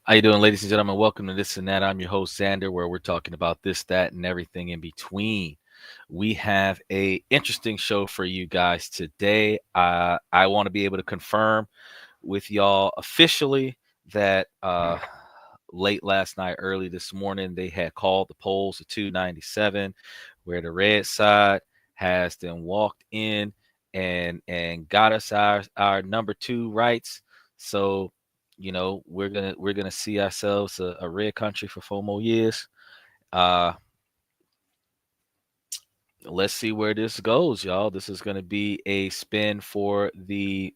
How you doing, ladies and gentlemen? Welcome to This and That. I'm your host, Xander, where we're talking about this, that, and everything in between. We have a interesting show for you guys today. I want to be able to confirm with y'all officially that late last night, early this morning, they had called the polls to 297, where the red side has then walked in and got us our number two rights. So we're gonna see ourselves a red country for 4 more years. Uh, let's see where this goes, y'all. This is gonna be a spin for the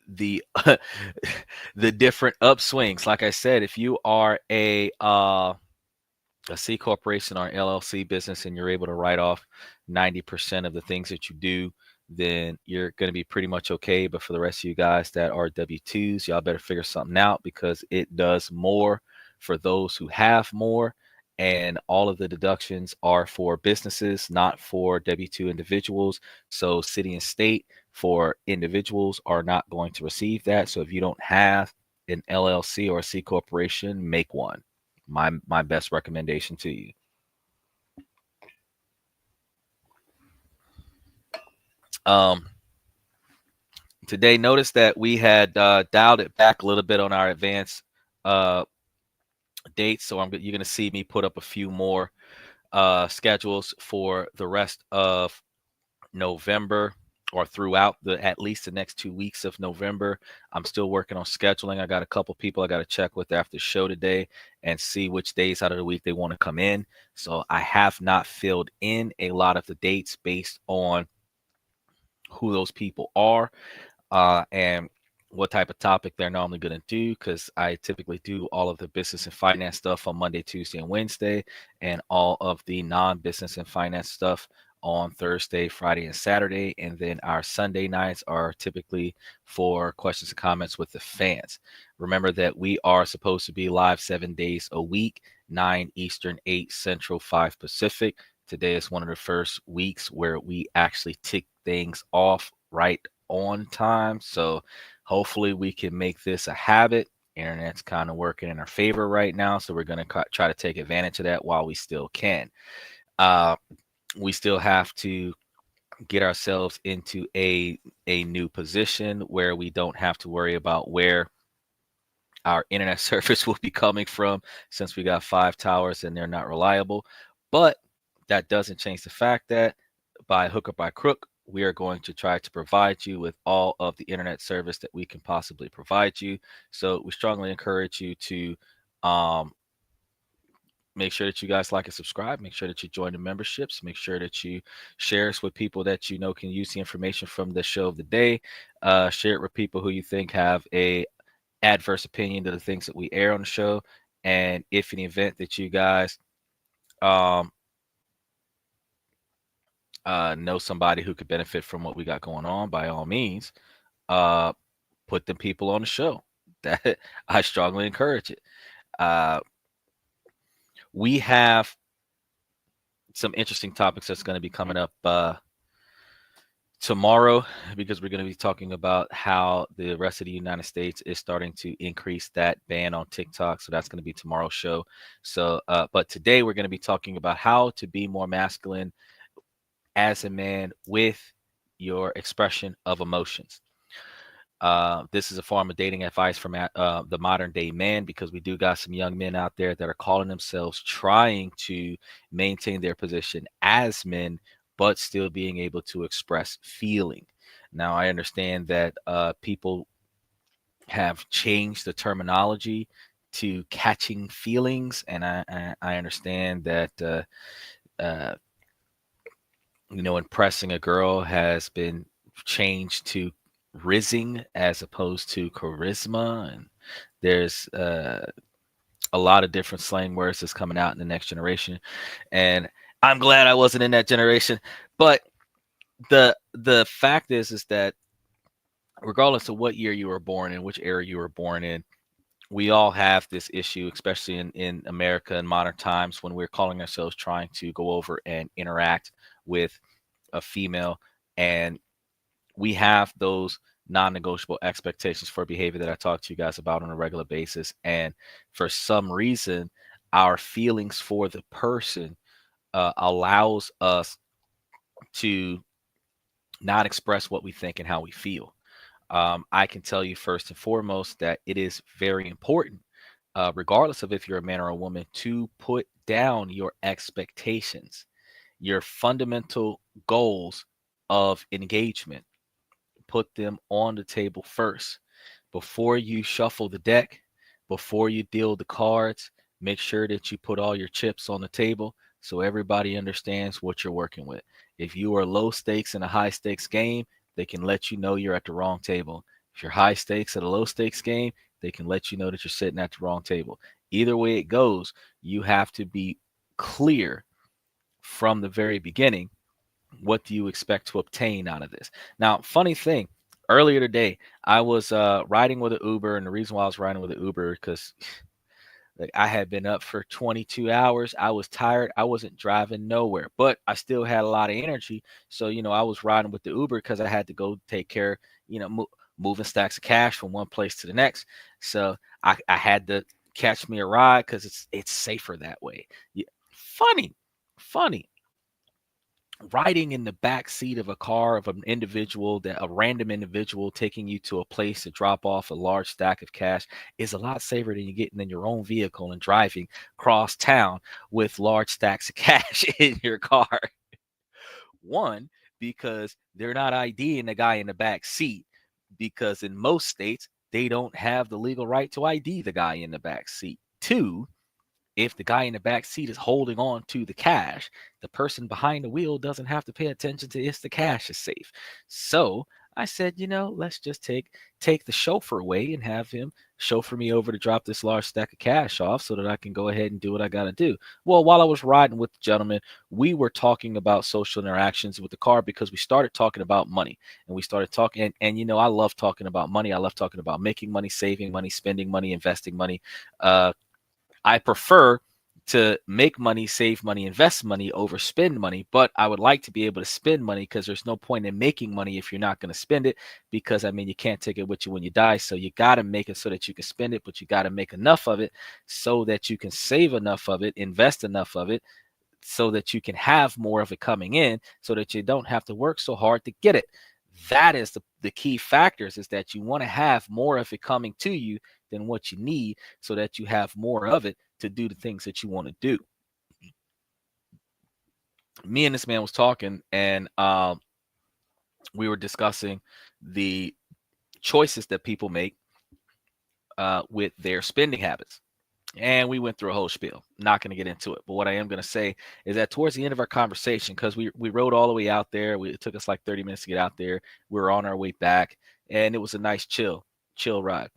the different upswings. Like I said, if you are a C corporation or an LLC business and you're able to write off 90% of the things that you do, then you're going to be pretty much okay. But for the rest of you guys that are W-2s, y'all better figure something out because it does more for those who have more. And all of the deductions are for businesses, not for W-2 individuals. So city and state for individuals are not going to receive that. So if you don't have an LLC or a C corporation, make one. My best recommendation to you. Um, today, notice that we had dialed it back a little bit on our advanced uh, dates. So you're going to see me put up a few more schedules for the rest of November or throughout at least the next 2 weeks of November. I'm still working on scheduling. I got a couple people I got to check with after the show today and see which days out of the week they want to come in. So I have not filled in a lot of the dates based on who those people are and what type of topic they're normally going to do, because I typically do all of the business and finance stuff on Monday, Tuesday, and Wednesday, and all of the non-business and finance stuff on Thursday, Friday, and Saturday. And then our Sunday nights are typically for questions and comments with the fans. Remember that we are supposed to be live 7 days a week, 9 Eastern, 8 Central, 5 Pacific. Today is one of the first weeks where we actually tick things off right on time. So hopefully we can make this a habit. Internet's kind of working in our favor right now, so we're going to try to take advantage of that while we still can. We still have to get ourselves into a new position where we don't have to worry about where our internet service will be coming from, since we got 5 towers and they're not reliable. But that doesn't change the fact that by hook or by crook, we are going to try to provide you with all of the internet service that we can possibly provide you. So we strongly encourage you to um, make sure that you guys like and subscribe. Make sure that you join the memberships. Make sure that you share us with people that you know can use the information from the show of the day. Share it with people who you think have a adverse opinion to the things that we air on the show. And if in the event that you guys um, know somebody who could benefit from what we got going on, by all means, uh, put the people on the show. That I strongly encourage it. Uh, we have some interesting topics that's going to be coming up tomorrow, because we're going to be talking about how the rest of the United States is starting to increase that ban on TikTok. So that's going to be tomorrow's show. So, but today we're going to be talking about how to be more masculine as a man with your expression of emotions. This is a form of dating advice from the modern day man, because we do got some young men out there that are calling themselves trying to maintain their position as men, but still being able to express feeling. Now, I understand that people have changed the terminology to catching feelings, and I understand that uh, impressing a girl has been changed to rizzing as opposed to charisma. And there's a lot of different slang words that's coming out in the next generation. And I'm glad I wasn't in that generation. But the fact is that regardless of what year you were born in, which era you were born in, we all have this issue, especially in America in modern times, when we're calling ourselves trying to go over and interact with a female, and we have those non-negotiable expectations for behavior that I talk to you guys about on a regular basis. And for some reason, our feelings for the person allows us to not express what we think and how we feel. I can tell you first and foremost that it is very important, regardless of if you're a man or a woman, to put down your expectations, your fundamental goals of engagement. Put them on the table first. Before you shuffle the deck, before you deal the cards, make sure that you put all your chips on the table so everybody understands what you're working with. If you are low stakes in a high stakes game, they can let you know you're at the wrong table. If you're high stakes at a low stakes game, they can let you know that you're sitting at the wrong table. Either way it goes, you have to be clear from the very beginning. What do you expect to obtain out of this? Now, funny thing, earlier today, I was riding with an Uber, and the reason why I was riding with an Uber because like I had been up for 22 hours. I was tired. I wasn't driving nowhere, but I still had a lot of energy. So, I was riding with the Uber because I had to go take care, moving stacks of cash from one place to the next. So I had to catch me a ride because it's safer that way. Yeah. Funny riding in the back seat of a car of an individual, that a random individual taking you to a place to drop off a large stack of cash, is a lot safer than you getting in your own vehicle and driving cross town with large stacks of cash in your car. One, because they're not IDing the guy in the back seat, because in most states they don't have the legal right to ID the guy in the back seat. Two, if the guy in the back seat is holding on to the cash, the person behind the wheel doesn't have to pay attention to if the cash is safe. So I said, let's just take the chauffeur away and have him chauffeur me over to drop this large stack of cash off so that I can go ahead and do what I got to do. Well, while I was riding with the gentleman, we were talking about social interactions with the car because we started talking about money, and we started talking. And I love talking about money. I love talking about making money, saving money, spending money, investing money. I prefer to make money, save money, invest money over spend money, but I would like to be able to spend money because there's no point in making money if you're not going to spend it, because you can't take it with you when you die. So you got to make it so that you can spend it, but you got to make enough of it so that you can save enough of it, invest enough of it so that you can have more of it coming in so that you don't have to work so hard to get it. That is the key factors, is that you want to have more of it coming to you than what you need so that you have more of it to do the things that you want to do. Me and this man was talking, and we were discussing the choices that people make with their spending habits. And we went through a whole spiel. Not going to get into it. But what I am going to say is that towards the end of our conversation, because we rode all the way out there, it took us like 30 minutes to get out there. We were on our way back, and it was a nice chill ride.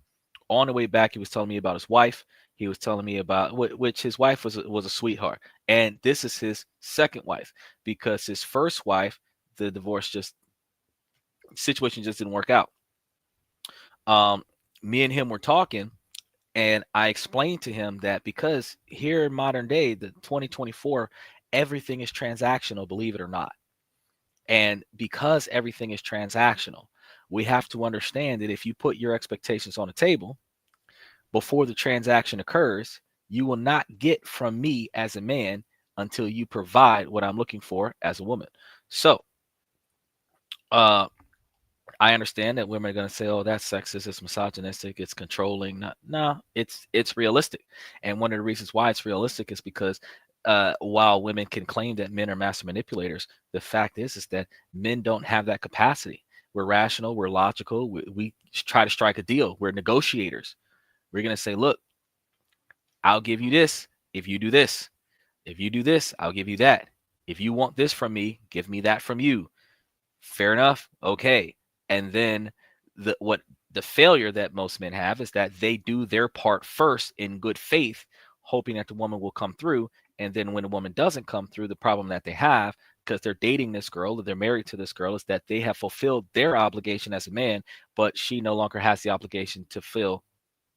On the way back, he was telling me about his wife. He was telling me about which his wife was a sweetheart. And this is his second wife, because his first wife, the situation just didn't work out. Me and him were talking, and I explained to him that because here in modern day, the 2024, everything is transactional, believe it or not. And because everything is transactional, we have to understand that if you put your expectations on the table before the transaction occurs, you will not get from me as a man until you provide what I'm looking for as a woman. So, I understand that women are going to say, "Oh, that's sexist, it's misogynistic, it's controlling." No, it's realistic. And one of the reasons why it's realistic is because while women can claim that men are master manipulators, the fact is that men don't have that capacity. We're rational, we're logical, we try to strike a deal. We're negotiators. We're going to say, "Look, I'll give you this if you do this. If you do this, I'll give you that. If you want this from me, give me that from you." Fair enough. Okay. And then the failure that most men have is that they do their part first in good faith, hoping that the woman will come through. And then when a woman doesn't come through, the problem that they have, because they're dating this girl or they're married to this girl, is that they have fulfilled their obligation as a man, but she no longer has the obligation to fill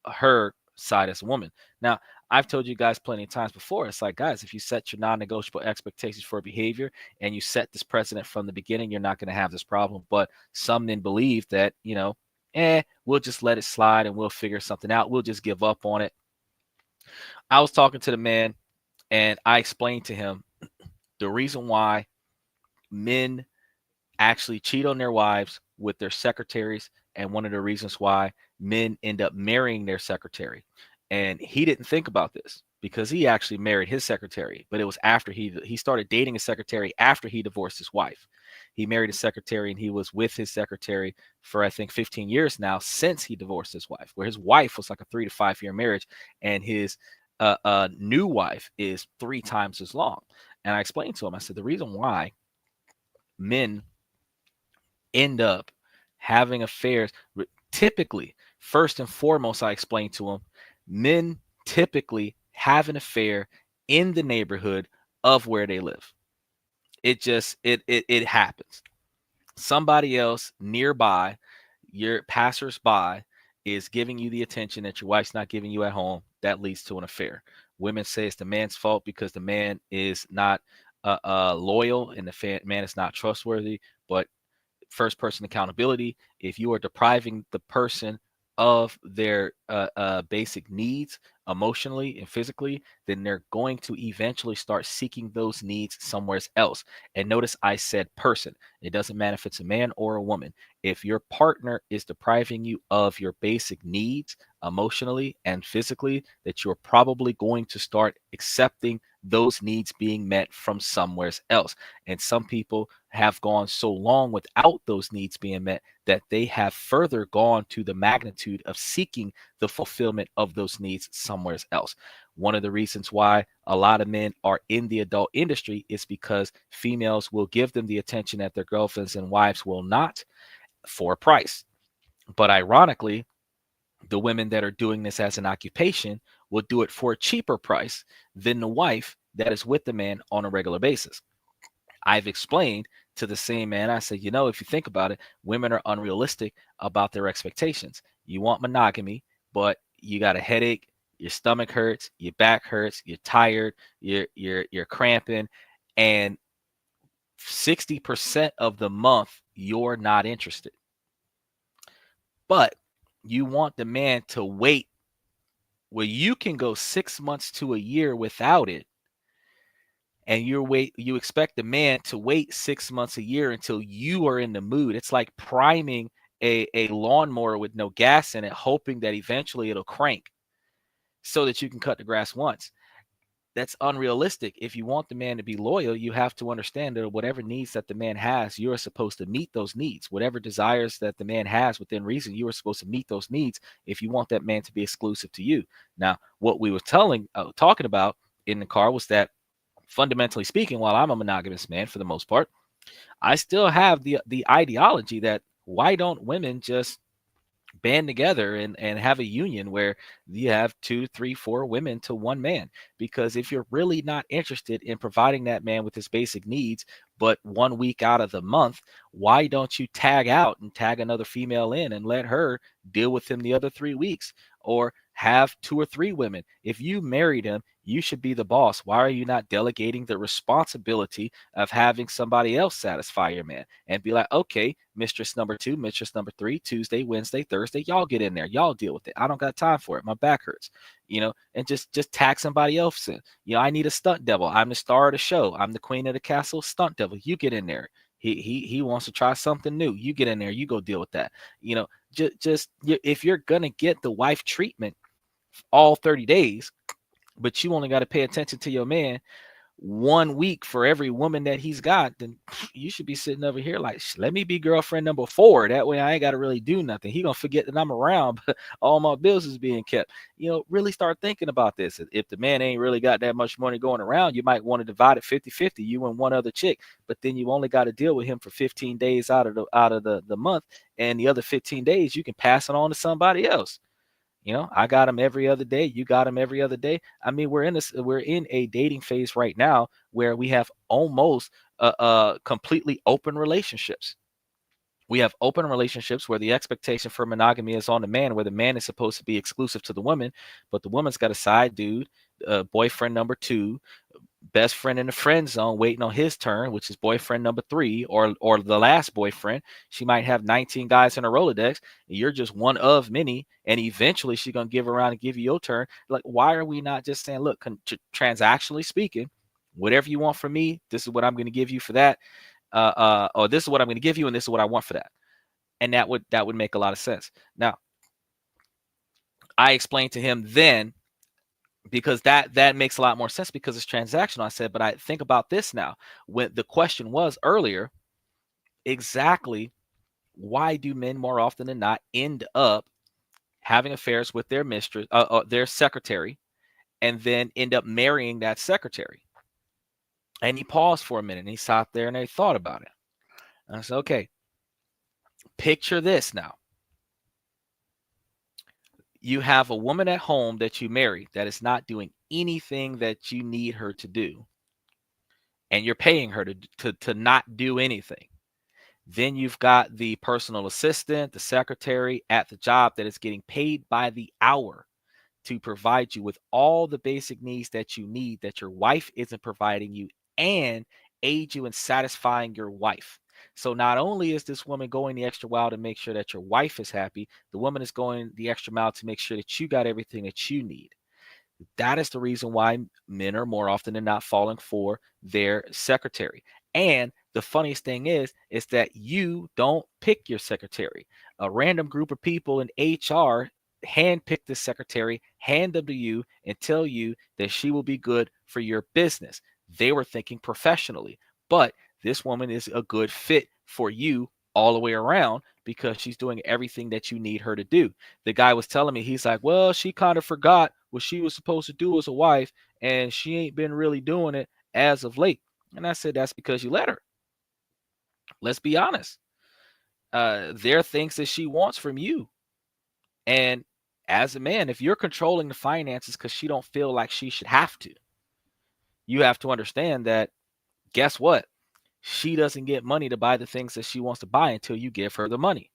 her side as a woman. Now, I've told you guys plenty of times before, it's like, guys, if you set your non-negotiable expectations for behavior and you set this precedent from the beginning, you're not going to have this problem. But some men believe that, we'll just let it slide and we'll figure something out. We'll just give up on it. I was talking to the man and I explained to him the reason why men actually cheat on their wives with their secretaries, and one of the reasons why men end up marrying their secretary. And he didn't think about this because he actually married his secretary, but it was after he started dating a secretary after he divorced his wife. He married a secretary and he was with his secretary for I think 15 years now since he divorced his wife, where his wife was like a 3 to 5 year marriage and his new wife is 3 times as long. And I explained to him, I said, the reason why men end up having affairs, typically, first and foremost, I explained to him, men typically have an affair in the neighborhood of where they live. It happens. Somebody else nearby, your passersby, is giving you the attention that your wife's not giving you at home. That leads to an affair. Women say it's the man's fault because the man is not loyal and the man is not trustworthy. But first person accountability, if you are depriving the person of their basic needs emotionally and physically, then they're going to eventually start seeking those needs somewhere else. And notice I said person. It doesn't matter if it's a man or a woman. If your partner is depriving you of your basic needs emotionally and physically, that you're probably going to start accepting those needs being met from somewhere else. And some people have gone so long without those needs being met that they have further gone to the magnitude of seeking the fulfillment of those needs somewhere else. One of the reasons why a lot of men are in the adult industry is because females will give them the attention that their girlfriends and wives will not for a price. But ironically, the women that are doing this as an occupation will do it for a cheaper price than the wife that is with the man on a regular basis. I've explained to the same man, I said, if you think about it, women are unrealistic about their expectations. You want monogamy, but you got a headache, your stomach hurts, your back hurts, you're tired, you're cramping, and 60% of the month you're not interested. But you want the man to wait where you can go 6 months to a year without it, and you expect the man to wait 6 months a year until you are in the mood. It's like priming a lawnmower with no gas in it, hoping that eventually it'll crank so that you can cut the grass once. That's unrealistic. If you want the man to be loyal, you have to understand that whatever needs that the man has, you're supposed to meet those needs. Whatever desires that the man has within reason, you are supposed to meet those needs if you want that man to be exclusive to you. Now, what we were talking about in the car was that, fundamentally speaking, while I'm a monogamous man for the most part, I still have the ideology that why don't women just band together and have a union where you have 2, 3, 4 women to one man? Because if you're really not interested in providing that man with his basic needs, but 1 week out of the month, why don't you tag out and tag another female in and let her deal with him the other 3 weeks? Or have 2 or 3 women. If you married him, you should be the boss. Why are you not delegating the responsibility of having somebody else satisfy your man and be like, okay, mistress number 2, mistress number 3, Tuesday, Wednesday, Thursday, y'all get in there, y'all deal with it. I don't got time for it. My back hurts, and just tag somebody else in. I need a stunt devil. I'm the star of the show. I'm the queen of the castle. Stunt devil, you get in there. He wants to try something new. You get in there. You go deal with that. If you're gonna get the wife treatment all 30 days, but you only got to pay attention to your man 1 week for every woman that he's got, then you should be sitting over here like, let me be girlfriend number 4. That way I ain't got to really do nothing. He gonna forget that I'm around, but all my bills is being kept. Really start thinking about this. If the man ain't really got that much money going around, you might want to divide it 50-50, you and one other chick, but then you only got to deal with him for 15 days out of the month, and the other 15 days you can pass it on to somebody else. I got him every other day. You got him every other day. I mean, we're in a dating phase right now where we have almost completely open relationships. We have open relationships where the expectation for monogamy is on the man, where the man is supposed to be exclusive to the woman, but the woman's got a side dude, boyfriend number 2, best friend in the friend zone waiting on his turn, which is boyfriend number 3 or the last boyfriend. She might have 19 guys in her Rolodex, and you're just one of many, and eventually she's going to give around and give you your turn. Like, why are we not just saying, look, transactionally speaking, whatever you want from me, this is what I'm going to give you for that, or this is what I'm going to give you, and this is what I want for that. And that would make a lot of sense. Now, I explained to him then, because that makes a lot more sense because it's transactional. I said, but I think about this now. When the question was earlier, exactly why do men more often than not end up having affairs with their mistress, their secretary, and then end up marrying that secretary? And he paused for a minute and he sat there and he thought about it. And I said, okay, picture this now. You have a woman at home that you marry that is not doing anything that you need her to do, and you're paying her to not do anything. Then you've got the personal assistant, the secretary at the job that is getting paid by the hour to provide you with all the basic needs that you need that your wife isn't providing you, and aid you in satisfying your wife. So not only is this woman going the extra mile to make sure that your wife is happy, the woman is going the extra mile to make sure that you got everything that you need. That is the reason why men are more often than not falling for their secretary. And the funniest thing is that you don't pick your secretary. A random group of people in HR handpick the secretary, hand them to you, and tell you that she will be good for your business. They were thinking professionally, but this woman is a good fit for you all the way around because she's doing everything that you need her to do. The guy was telling me, he's like, well, she kind of forgot what she was supposed to do as a wife, and she ain't been really doing it as of late. And I said, that's because you let her. Let's be honest. There are things that she wants from you. And as a man, if you're controlling the finances because she don't feel like she should have to, you have to understand that, guess what? She doesn't get money to buy the things that she wants to buy until you give her the money.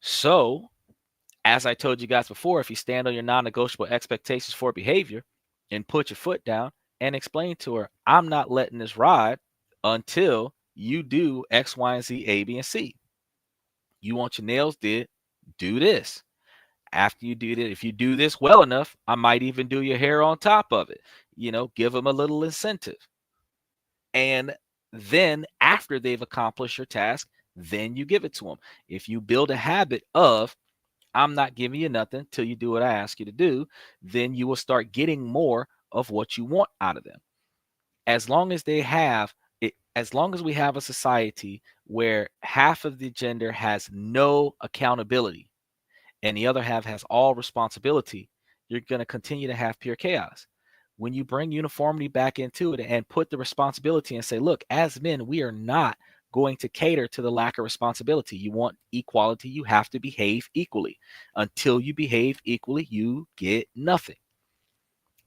So, as I told you guys before, if you stand on your non-negotiable expectations for behavior and put your foot down and explain to her, I'm not letting this ride until you do X, Y, and Z, A, B, and C. You want your nails did, do this. After you do that, if you do this well enough, I might even do your hair on top of it. Give them a little incentive. And then after they've accomplished your task, then you give it to them. If you build a habit of, I'm not giving you nothing till you do what I ask you to do, then you will start getting more of what you want out of them. As long as they have it, as long as we have a society where half of the gender has no accountability and the other half has all responsibility, you're going to continue to have pure chaos. When you bring uniformity back into it and put the responsibility and say, look, as men, we are not going to cater to the lack of responsibility. You want equality, you have to behave equally. Until you behave equally, you get nothing.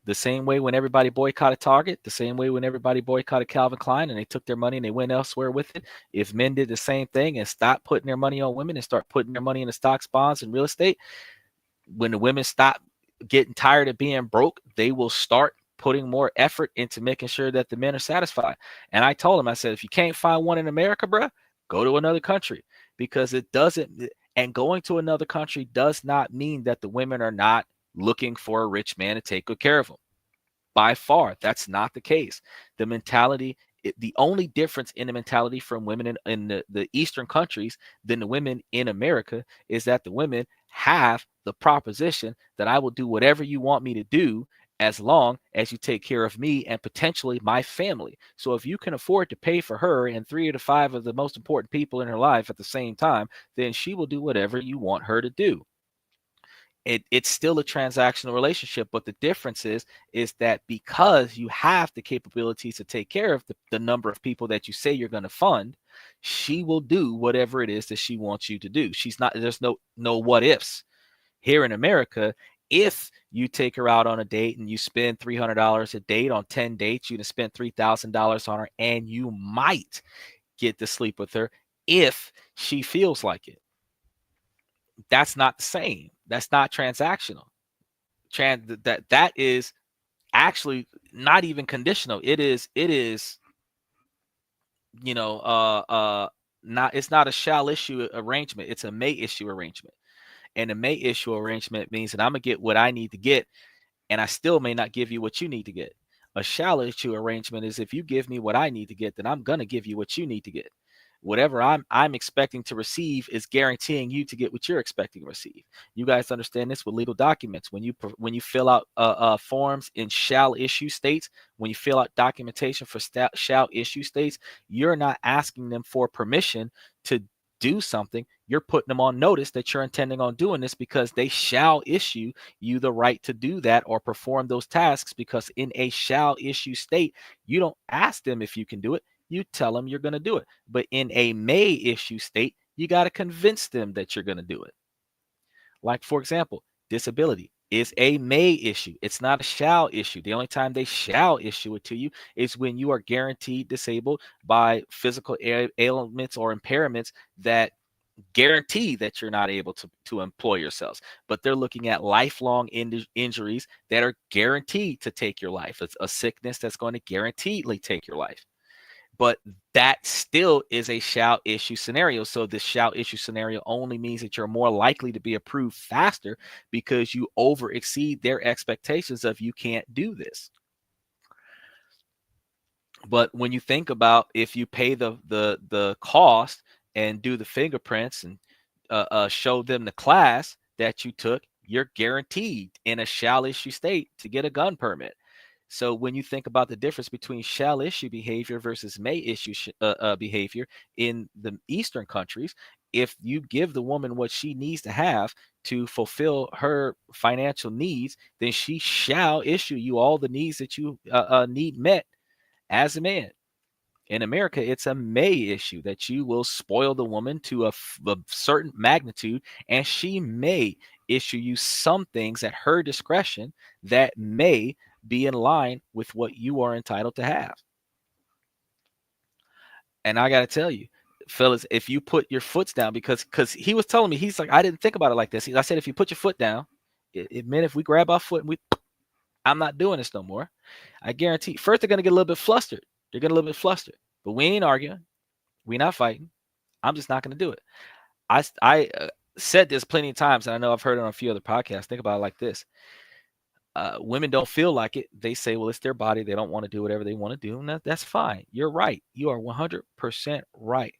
The same way when everybody boycotted Target, the same way when everybody boycotted Calvin Klein and they took their money and they went elsewhere with it. If men did the same thing and stopped putting their money on women and start putting their money in the stocks, bonds, and real estate, when the women stop getting tired of being broke, they will start putting more effort into making sure that the men are satisfied. And I told him, I said, if you can't find one in America, bro, go to another country, because it doesn't. And going to another country does not mean that the women are not looking for a rich man to take good care of them. By far, that's not the case. The mentality, the only difference in the mentality from women in the Eastern countries than the women in America is that the women have the proposition that I will do whatever you want me to do as long as you take care of me and potentially my family. So if you can afford to pay for her and 3 to 5 of the most important people in her life at the same time, then she will do whatever you want her to do. It's still a transactional relationship, but the difference is that because you have the capabilities to take care of the number of people that you say you're going to fund, she will do whatever it is that she wants you to do. There's no what ifs. Here in America, if you take her out on a date and you spend $300 a date on 10 dates, you can spend $3,000 on her, and you might get to sleep with her if she feels like it. That's not the same. That's not transactional. That is actually not even conditional. It is, you know, not, it's not a shall issue arrangement. It's a may issue arrangement. And a may issue arrangement means that I'm gonna get what I need to get, and I still may not give you what you need to get. A shall issue arrangement is if you give me what I need to get, then I'm gonna give you what you need to get. Whatever I'm expecting to receive is guaranteeing you to get what you're expecting to receive. You guys understand this with legal documents. When you fill out forms in shall issue states, when you fill out documentation for shall issue states, you're not asking them for permission to do something. You're putting them on notice that you're intending on doing this because they shall issue you the right to do that or perform those tasks, because in a shall issue state, you don't ask them if you can do it. You tell them you're going to do it. But in a may issue state, you got to convince them that you're going to do it. Like, for example, disability is a may issue. It's not a shall issue. The only time they shall issue it to you is when you are guaranteed disabled by physical ailments or impairments that guarantee that you're not able to employ yourselves. But they're looking at lifelong injuries that are guaranteed to take your life. It's a sickness that's going to guaranteedly take your life. But that still is a shall issue scenario. So this shall issue scenario only means that you're more likely to be approved faster because you over exceed their expectations of you can't do this. But when you think about if you pay the cost and do the fingerprints and show them the class that you took, you're guaranteed in a shall issue state to get a gun permit. So when you think about the difference between shall issue behavior versus may issue behavior in the Eastern countries, if you give the woman what she needs to have to fulfill her financial needs, then she shall issue you all the needs that you need met as a man. In America, it's a may issue that you will spoil the woman to a certain magnitude, and she may issue you some things at her discretion that may be in line with what you are entitled to have. And I got to tell you, fellas, if you put your foot down, because he was telling me, he's like, I didn't think about it like this. I said, if you put your foot down, it meant if we grab our foot and I'm not doing this no more. I guarantee. First, they're going to get a little bit flustered. They're getting a little bit flustered. But we ain't arguing. We're not fighting. I'm just not going to do it. I said this plenty of times, and I know I've heard it on a few other podcasts. Think about it like this. Women don't feel like it. They say, well, it's their body. They don't want to do whatever they want to do. And that's fine. You're right. You are 100% right.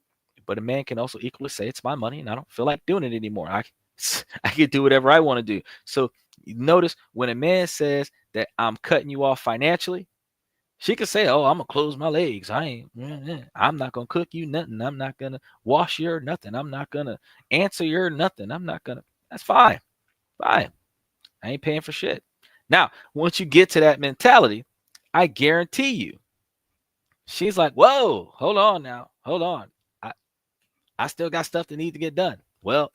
But a man can also equally say, it's my money and I don't feel like doing it anymore. I can do whatever I want to do. So notice when a man says that I'm cutting you off financially, she could say, oh, I'm going to close my legs. I'm not going to cook you nothing. I'm not going to wash your nothing. I'm not going to answer your nothing. I'm not going to. That's fine. Fine. I ain't paying for shit. Now, once you get to that mentality, I guarantee you, she's like, whoa, hold on now. Hold on. I still got stuff that needs to get done. Well,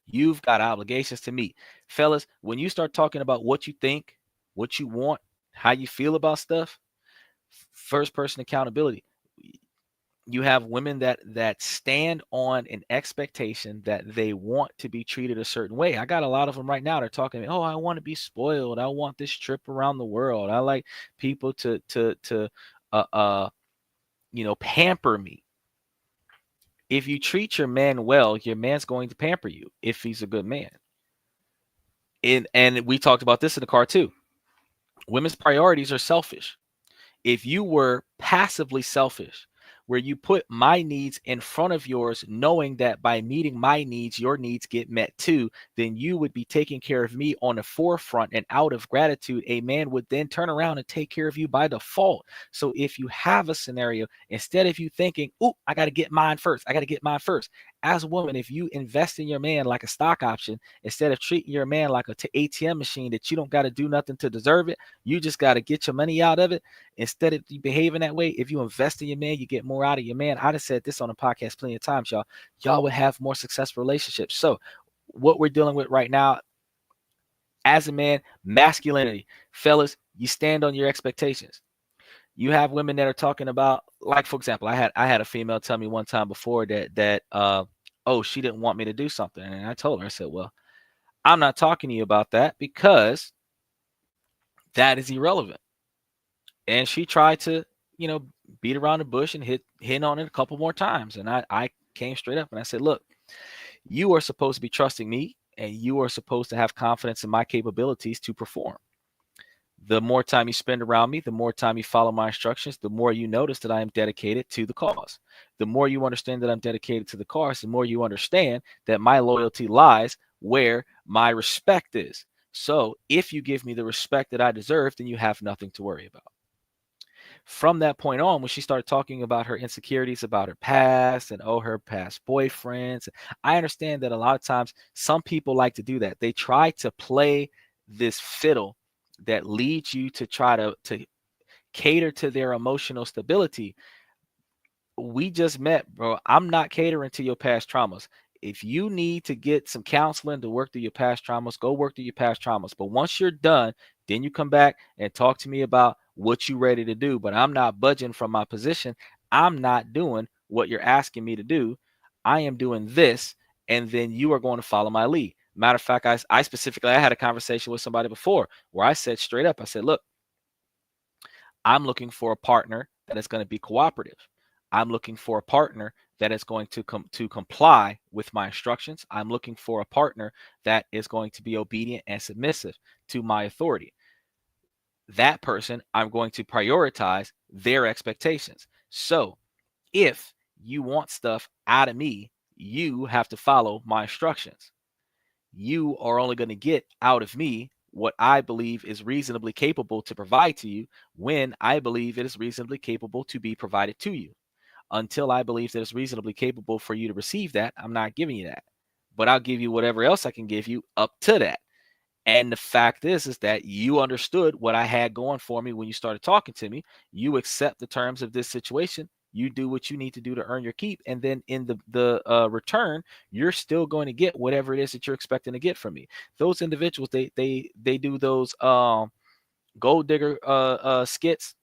you've got obligations to meet. Fellas, when you start talking about what you think, what you want, how you feel about stuff, first person accountability. You have women that stand on an expectation that they want to be treated a certain way. I got a lot of them right now. They're talking, oh, I want to be spoiled. I want this trip around the world. I like people to pamper me. If you treat your man well, your man's going to pamper you if he's a good man. And we talked about this in the car too. Women's priorities are selfish. If you were passively selfish, where you put my needs in front of yours, knowing that by meeting my needs, your needs get met too, then you would be taking care of me on the forefront, and out of gratitude, a man would then turn around and take care of you by default. So if you have a scenario, instead of you thinking, oh, I got to get mine first, as a woman, if you invest in your man like a stock option, instead of treating your man like a ATM machine that you don't got to do nothing to deserve it, you just got to get your money out of it. Instead of you behaving that way, if you invest in your man, you get more out of your man. I have said this on the podcast plenty of times, y'all. Y'all would have more successful relationships. So what we're dealing with right now, as a man, masculinity. Fellas, you stand on your expectations. You have women that are talking about, like, for example, I had a female tell me one time before that she didn't want me to do something. And I told her, I said, well, I'm not talking to you about that because that is irrelevant. And she tried to, beat around the bush and hit on it a couple more times. And I came straight up and I said, look, you are supposed to be trusting me, and you are supposed to have confidence in my capabilities to perform. The more time you spend around me, the more time you follow my instructions, the more you notice that I am dedicated to the cause. The more you understand that I'm dedicated to the cause, the more you understand that my loyalty lies where my respect is. So if you give me the respect that I deserve, then you have nothing to worry about. From that point on, when she started talking about her insecurities about her past and her past boyfriends, I understand that a lot of times some people like to do that. They try to play this fiddle that leads you to try to cater to their emotional stability. We just met, bro. I'm not catering to your past traumas. If you need to get some counseling to work through your past traumas, go work through your past traumas. But once you're done, then you come back and talk to me about what you're ready to do. But I'm not budging from my position. I'm not doing what you're asking me to do. I am doing this, and then you are going to follow my lead. Matter of fact, I specifically, I had a conversation with somebody before where I said straight up, I said, look, I'm looking for a partner that is going to be cooperative. I'm looking for a partner that is going to comply with my instructions. I'm looking for a partner that is going to be obedient and submissive to my authority. That person, I'm going to prioritize their expectations. So if you want stuff out of me, you have to follow my instructions. You are only going to get out of me what I believe is reasonably capable to provide to you when I believe it is reasonably capable to be provided to you. Until I believe that it's reasonably capable for you to receive that, I'm not giving you that. But I'll give you whatever else I can give you up to that. And the fact is that you understood what I had going for me when you started talking to me. You accept the terms of this situation. You do what you need to do to earn your keep, and then in the return, you're still going to get whatever it is that you're expecting to get from me. Those individuals, they do those gold digger skits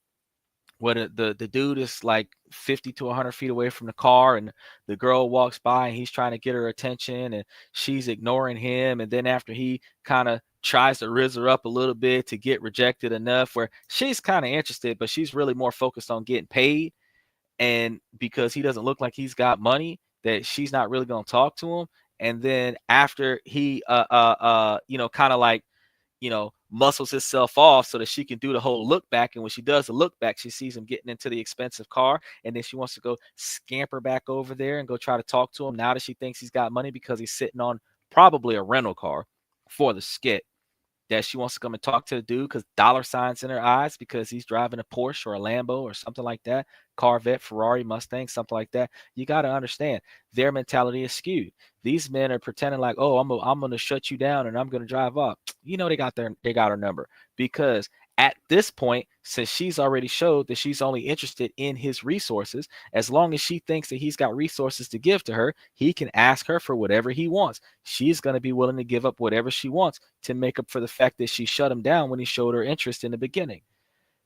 where the dude is like 50 to 100 feet away from the car, and the girl walks by and he's trying to get her attention and she's ignoring him, and then after he kind of tries to rizz her up a little bit to get rejected enough where she's kind of interested, but she's really more focused on getting paid, and because he doesn't look like he's got money, that she's not really going to talk to him. And then after he kind of like muscles himself off so that she can do the whole look back. And when she does the look back, she sees him getting into the expensive car. And then she wants to go scamper back over there and go try to talk to him now that she thinks he's got money because he's sitting on probably a rental car for the skit. That she wants to come and talk to the dude because dollar signs in her eyes because he's driving a Porsche or a Lambo or something like that, Corvette, Ferrari, Mustang, something like that. You got to understand their mentality is skewed. These men are pretending like, oh, I'm going to shut you down and I'm going to drive up. They got her number because at this point, since she's already showed that she's only interested in his resources, as long as she thinks that he's got resources to give to her, he can ask her for whatever he wants. She's going to be willing to give up whatever she wants to make up for the fact that she shut him down when he showed her interest in the beginning.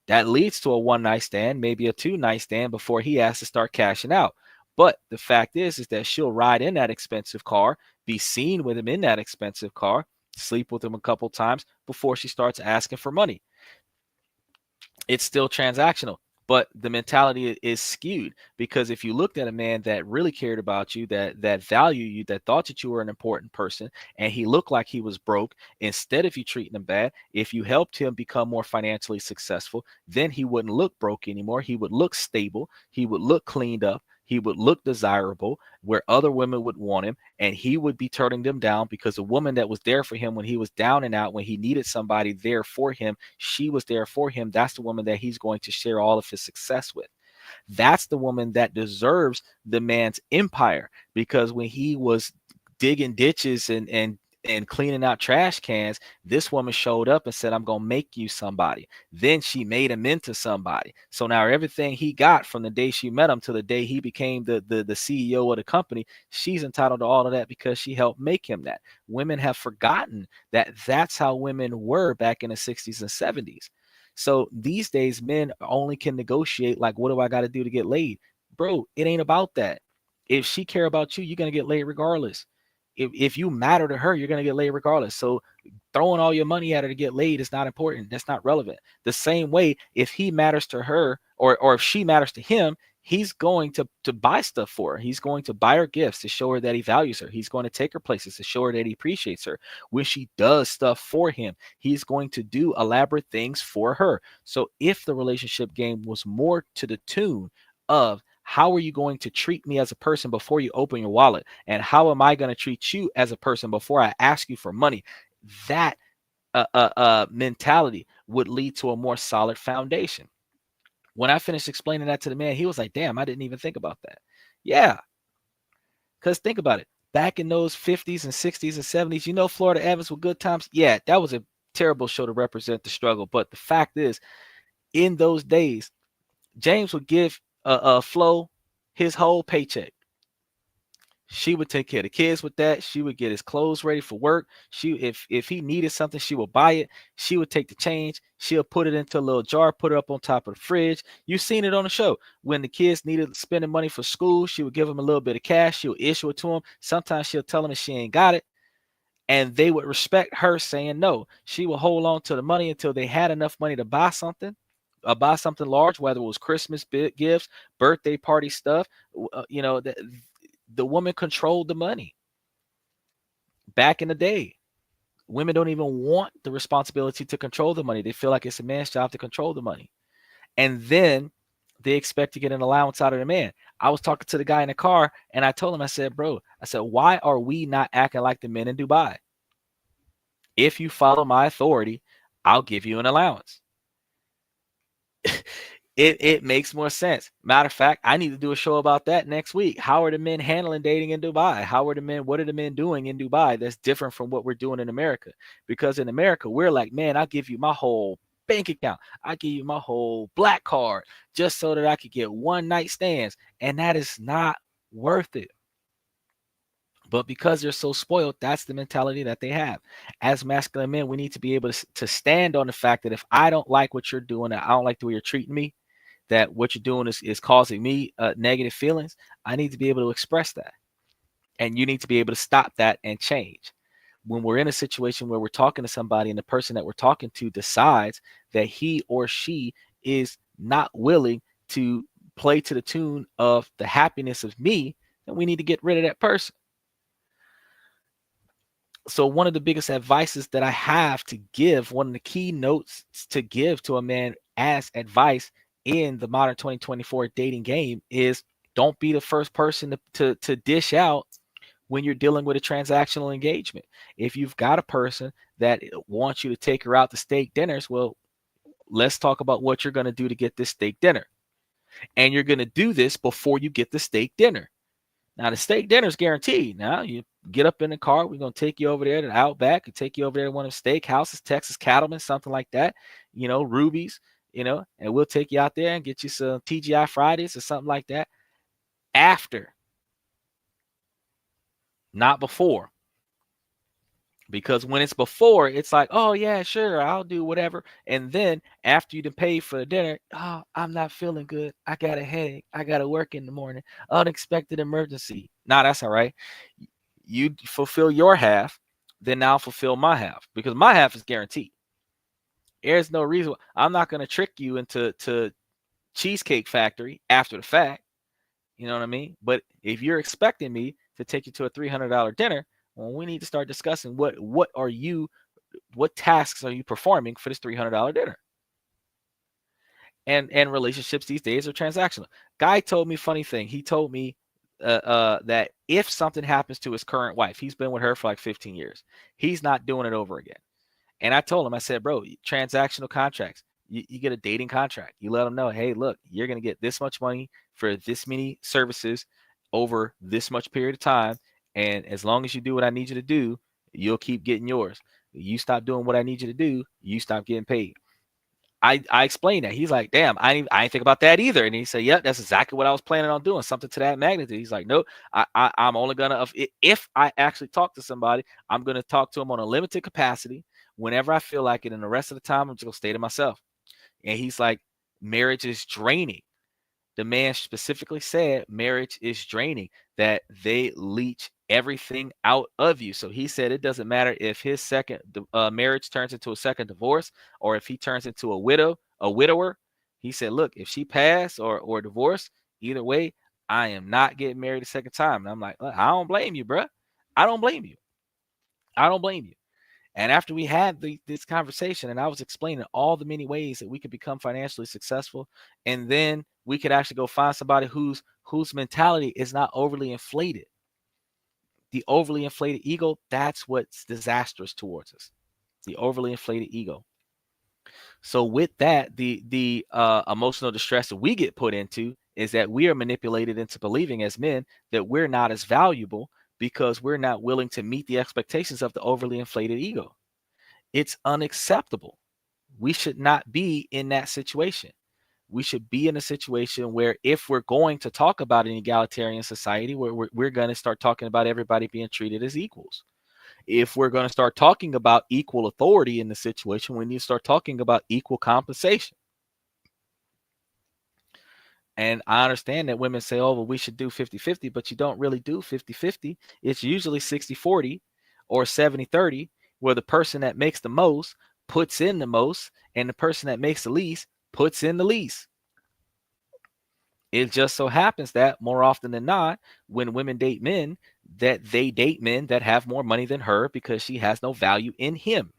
That leads to a one-night stand, maybe a two-night stand before he has to start cashing out. But the fact is that she'll ride in that expensive car, be seen with him in that expensive car, sleep with him a couple times before she starts asking for money. It's still transactional, but the mentality is skewed because if you looked at a man that really cared about you, that valued you, that thought that you were an important person, and he looked like he was broke, instead of you treating him bad, if you helped him become more financially successful, then he wouldn't look broke anymore. He would look stable. He would look cleaned up. He would look desirable where other women would want him, and he would be turning them down because the woman that was there for him when he was down and out, when he needed somebody there for him, she was there for him. That's the woman that he's going to share all of his success with. That's the woman that deserves the man's empire, because when he was digging ditches and cleaning out trash cans, this woman showed up and said, I'm going to make you somebody. Then she made him into somebody. So now everything he got from the day she met him to the day he became the CEO of the company, she's entitled to all of that because she helped make him that. Women have forgotten that that's how women were back in the 60s and 70s. So these days, men only can negotiate like, what do I got to do to get laid? Bro, it ain't about that. If she care about you, you're going to get laid regardless. If you matter to her, you're going to get laid regardless. So throwing all your money at her to get laid is not important. That's not relevant. The same way, if he matters to her, or if she matters to him, he's going to buy stuff for her. He's going to buy her gifts to show her that he values her. He's going to take her places to show her that he appreciates her. When she does stuff for him, he's going to do elaborate things for her. So if the relationship game was more to the tune of, how are you going to treat me as a person before you open your wallet? And how am I going to treat you as a person before I ask you for money? That mentality would lead to a more solid foundation. When I finished explaining that to the man, he was like, damn, I didn't even think about that. Yeah. Because think about it. Back in those 50s and 60s and 70s, Florida Evans with Good Times. Yeah, that was a terrible show to represent the struggle. But the fact is, in those days, James would give Flo his whole paycheck. She would take care of the kids with that. She would get his clothes ready for work. If he needed something, she would buy it. She would take the change. She'll put it into a little jar, put it up on top of the fridge. You've seen it on the show. When the kids needed spending money for school, she would give them a little bit of cash. She'll issue it to them. Sometimes she'll tell them that she ain't got it. And they would respect her saying no. She would hold on to the money until they had enough money to buy something large, whether it was Christmas gifts, birthday party stuff. The woman controlled the money. Back in the day, women don't even want the responsibility to control the money. They feel like it's a man's job to control the money. And then they expect to get an allowance out of the man. I was talking to the guy in the car, and I told him, I said, why are we not acting like the men in Dubai? If you follow my authority, I'll give you an allowance. It makes more sense. Matter of fact, I need to do a show about that next week. How are the men handling dating in Dubai? What are the men doing in Dubai that's different from what we're doing in America? Because in America, we're like, man, I'll give you my whole bank account. I give you my whole black card just so that I could get one night stands. And that is not worth it. But because they're so spoiled, that's the mentality that they have. As masculine men, we need to be able to stand on the fact that if I don't like what you're doing, I don't like the way you're treating me, that what you're doing is causing me negative feelings, I need to be able to express that. And you need to be able to stop that and change. When we're in a situation where we're talking to somebody and the person that we're talking to decides that he or she is not willing to play to the tune of the happiness of me, then we need to get rid of that person. So one of the biggest advices that I have to give, one of the key notes to give to a man as advice in the modern 2024 dating game is, don't be the first person to dish out when you're dealing with a transactional engagement. If you've got a person that wants you to take her out to steak dinners, well, let's talk about what you're going to do to get this steak dinner. And you're going to do this before you get the steak dinner. Now, the steak dinner is guaranteed. Now, you get up in the car. We're going to take you over there to the Outback and take you over there to one of the steakhouses, Texas Cattlemen, something like that, Ruby's, and we'll take you out there and get you some TGI Fridays or something like that after, not before. Because when it's before, it's like, oh, yeah, sure, I'll do whatever. And then after you done pay for the dinner, oh, I'm not feeling good. I got a headache. I got to work in the morning. Unexpected emergency. Nah, that's all right. You fulfill your half, then I'll fulfill my half, because my half is guaranteed. There's no reason. I'm not going to trick you into Cheesecake Factory after the fact. You know what I mean? But if you're expecting me to take you to a $300 dinner, well, we need to start discussing what tasks are you performing for this $300 dinner. And relationships these days are transactional. Guy told me a funny thing. He told me that if something happens to his current wife, he's been with her for like 15 years, he's not doing it over again. And I told him, I said, bro, transactional contracts, you get a dating contract. You let them know, hey, look, you're going to get this much money for this many services over this much period of time. And as long as you do what I need you to do, you'll keep getting yours. You stop doing what I need you to do, you stop getting paid. I explained that. He's like, damn, I didn't think about that either. And he said, yep, that's exactly what I was planning on doing, something to that magnitude. He's like, nope, I'm only going to, if I actually talk to somebody, I'm going to talk to them on a limited capacity whenever I feel like it. And the rest of the time, I'm just going to stay to myself. And he's like, marriage is draining. The man specifically said marriage is draining, that they leech everything out of you. So he said it doesn't matter if his second marriage turns into a second divorce, or if he turns into a widower. He said, look, if she passed or divorced, either way, I am not getting married a second time. And I'm like, I don't blame you, bruh. I don't blame you. I don't blame you. And after we had this conversation, and I was explaining all the many ways that we could become financially successful, and then we could actually go find somebody whose mentality is not overly inflated. The overly inflated ego, that's what's disastrous towards us. The overly inflated ego. So with that, the emotional distress that we get put into is that we are manipulated into believing as men that we're not as valuable because we're not willing to meet the expectations of the overly inflated ego. It's unacceptable. We should not be in that situation. We should be in a situation where, if we're going to talk about an egalitarian society, where we're going to start talking about everybody being treated as equals. If we're going to start talking about equal authority in the situation, we need to start talking about equal compensation. And I understand that women say, oh, well, we should do 50-50, but you don't really do 50-50. It's usually 60-40 or 70-30, where the person that makes the most puts in the most, and the person that makes the least puts in the least. It just so happens that more often than not, when women date men, that they date men that have more money than her because she has no value in him.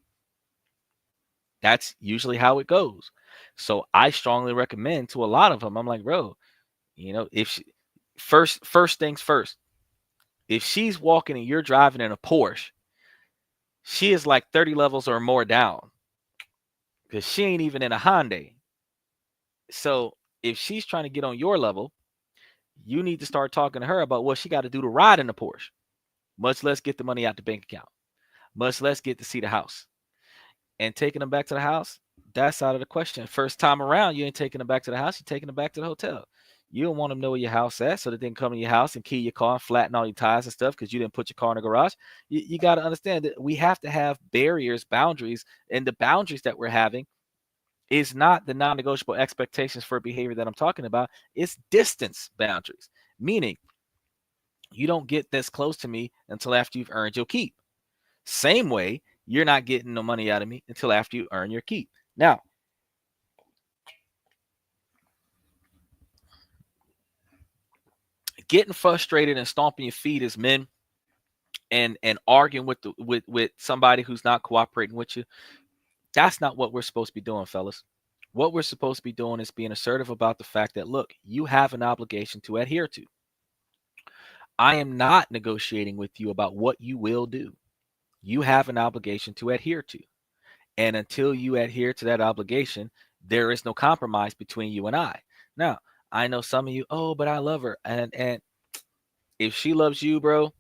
That's usually how it goes. So I strongly recommend to a lot of them, I'm like, bro, if she, first things first, if she's walking and you're driving in a Porsche, she is like 30 levels or more down, because she ain't even in a Hyundai. So if she's trying to get on your level, you need to start talking to her about what she got to do to ride in the Porsche, much less get the money out the bank account, much less get to see the house. And taking them back to the house, that's out of the question. First time around, you ain't taking them back to the house, you're taking them back to the hotel. You don't want them to know where your house at, so that they can come to your house and key your car and flatten all your tires and stuff because you didn't put your car in the garage. You got to understand that we have to have barriers, boundaries, and the boundaries that we're having is not the non-negotiable expectations for behavior that I'm talking about. It's distance boundaries, meaning you don't get this close to me until after you've earned your keep. Same way, you're not getting no money out of me until after you earn your keep. Now, getting frustrated and stomping your feet as men and arguing with somebody who's not cooperating with you, that's not what we're supposed to be doing, fellas. What we're supposed to be doing is being assertive about the fact that, look, you have an obligation to adhere to. I am not negotiating with you about what you will do. You have an obligation to adhere to. And until you adhere to that obligation, there is no compromise between you and I. Now, I know some of you, oh, but I love her. And if she loves you, bro,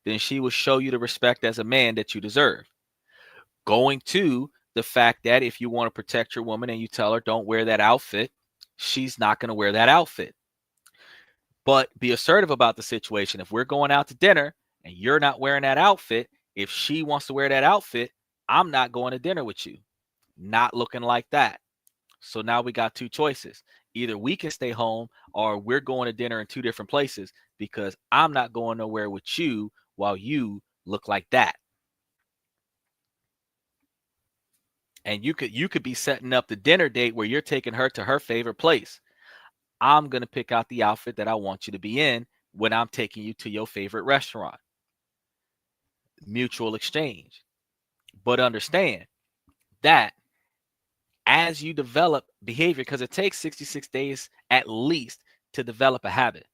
then she will show you the respect as a man that you deserve. Going to the fact that if you want to protect your woman and you tell her, don't wear that outfit, she's not going to wear that outfit. But be assertive about the situation. If we're going out to dinner and you're not wearing that outfit, if she wants to wear that outfit, I'm not going to dinner with you. Not looking like that. So now we got two choices. Either we can stay home or we're going to dinner in two different places, because I'm not going nowhere with you while you look like that. And you could be setting up the dinner date where you're taking her to her favorite place. I'm going to pick out the outfit that I want you to be in when I'm taking you to your favorite restaurant. Mutual exchange. But understand that as you develop behavior, because it takes 66 days at least to develop a habit,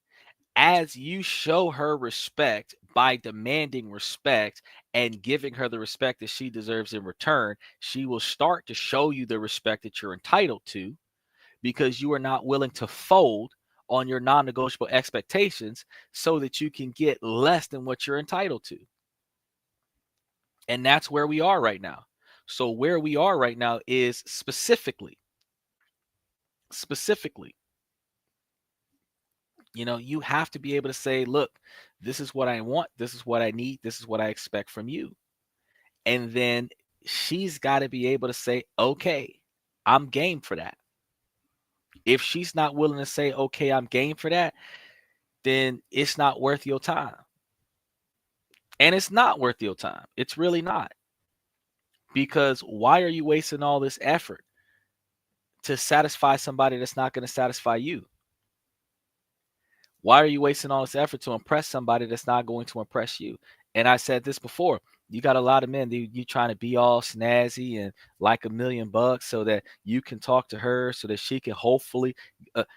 as you show her respect by demanding respect and giving her the respect that she deserves in return, she will start to show you the respect that you're entitled to, because you are not willing to fold on your non-negotiable expectations so that you can get less than what you're entitled to. And that's where we are right now. So where we are right now is specifically, you have to be able to say, look, this is what I want, this is what I need, this is what I expect from you. And then she's got to be able to say, okay, I'm game for that. If she's not willing to say, okay, I'm game for that, then it's not worth your time. And it's not worth your time. It's really not. Because why are you wasting all this effort to satisfy somebody that's not going to satisfy you? Why are you wasting all this effort to impress somebody that's not going to impress you? And I said this before. You got a lot of men, you trying to be all snazzy and like $1,000,000 so that you can talk to her so that she can hopefully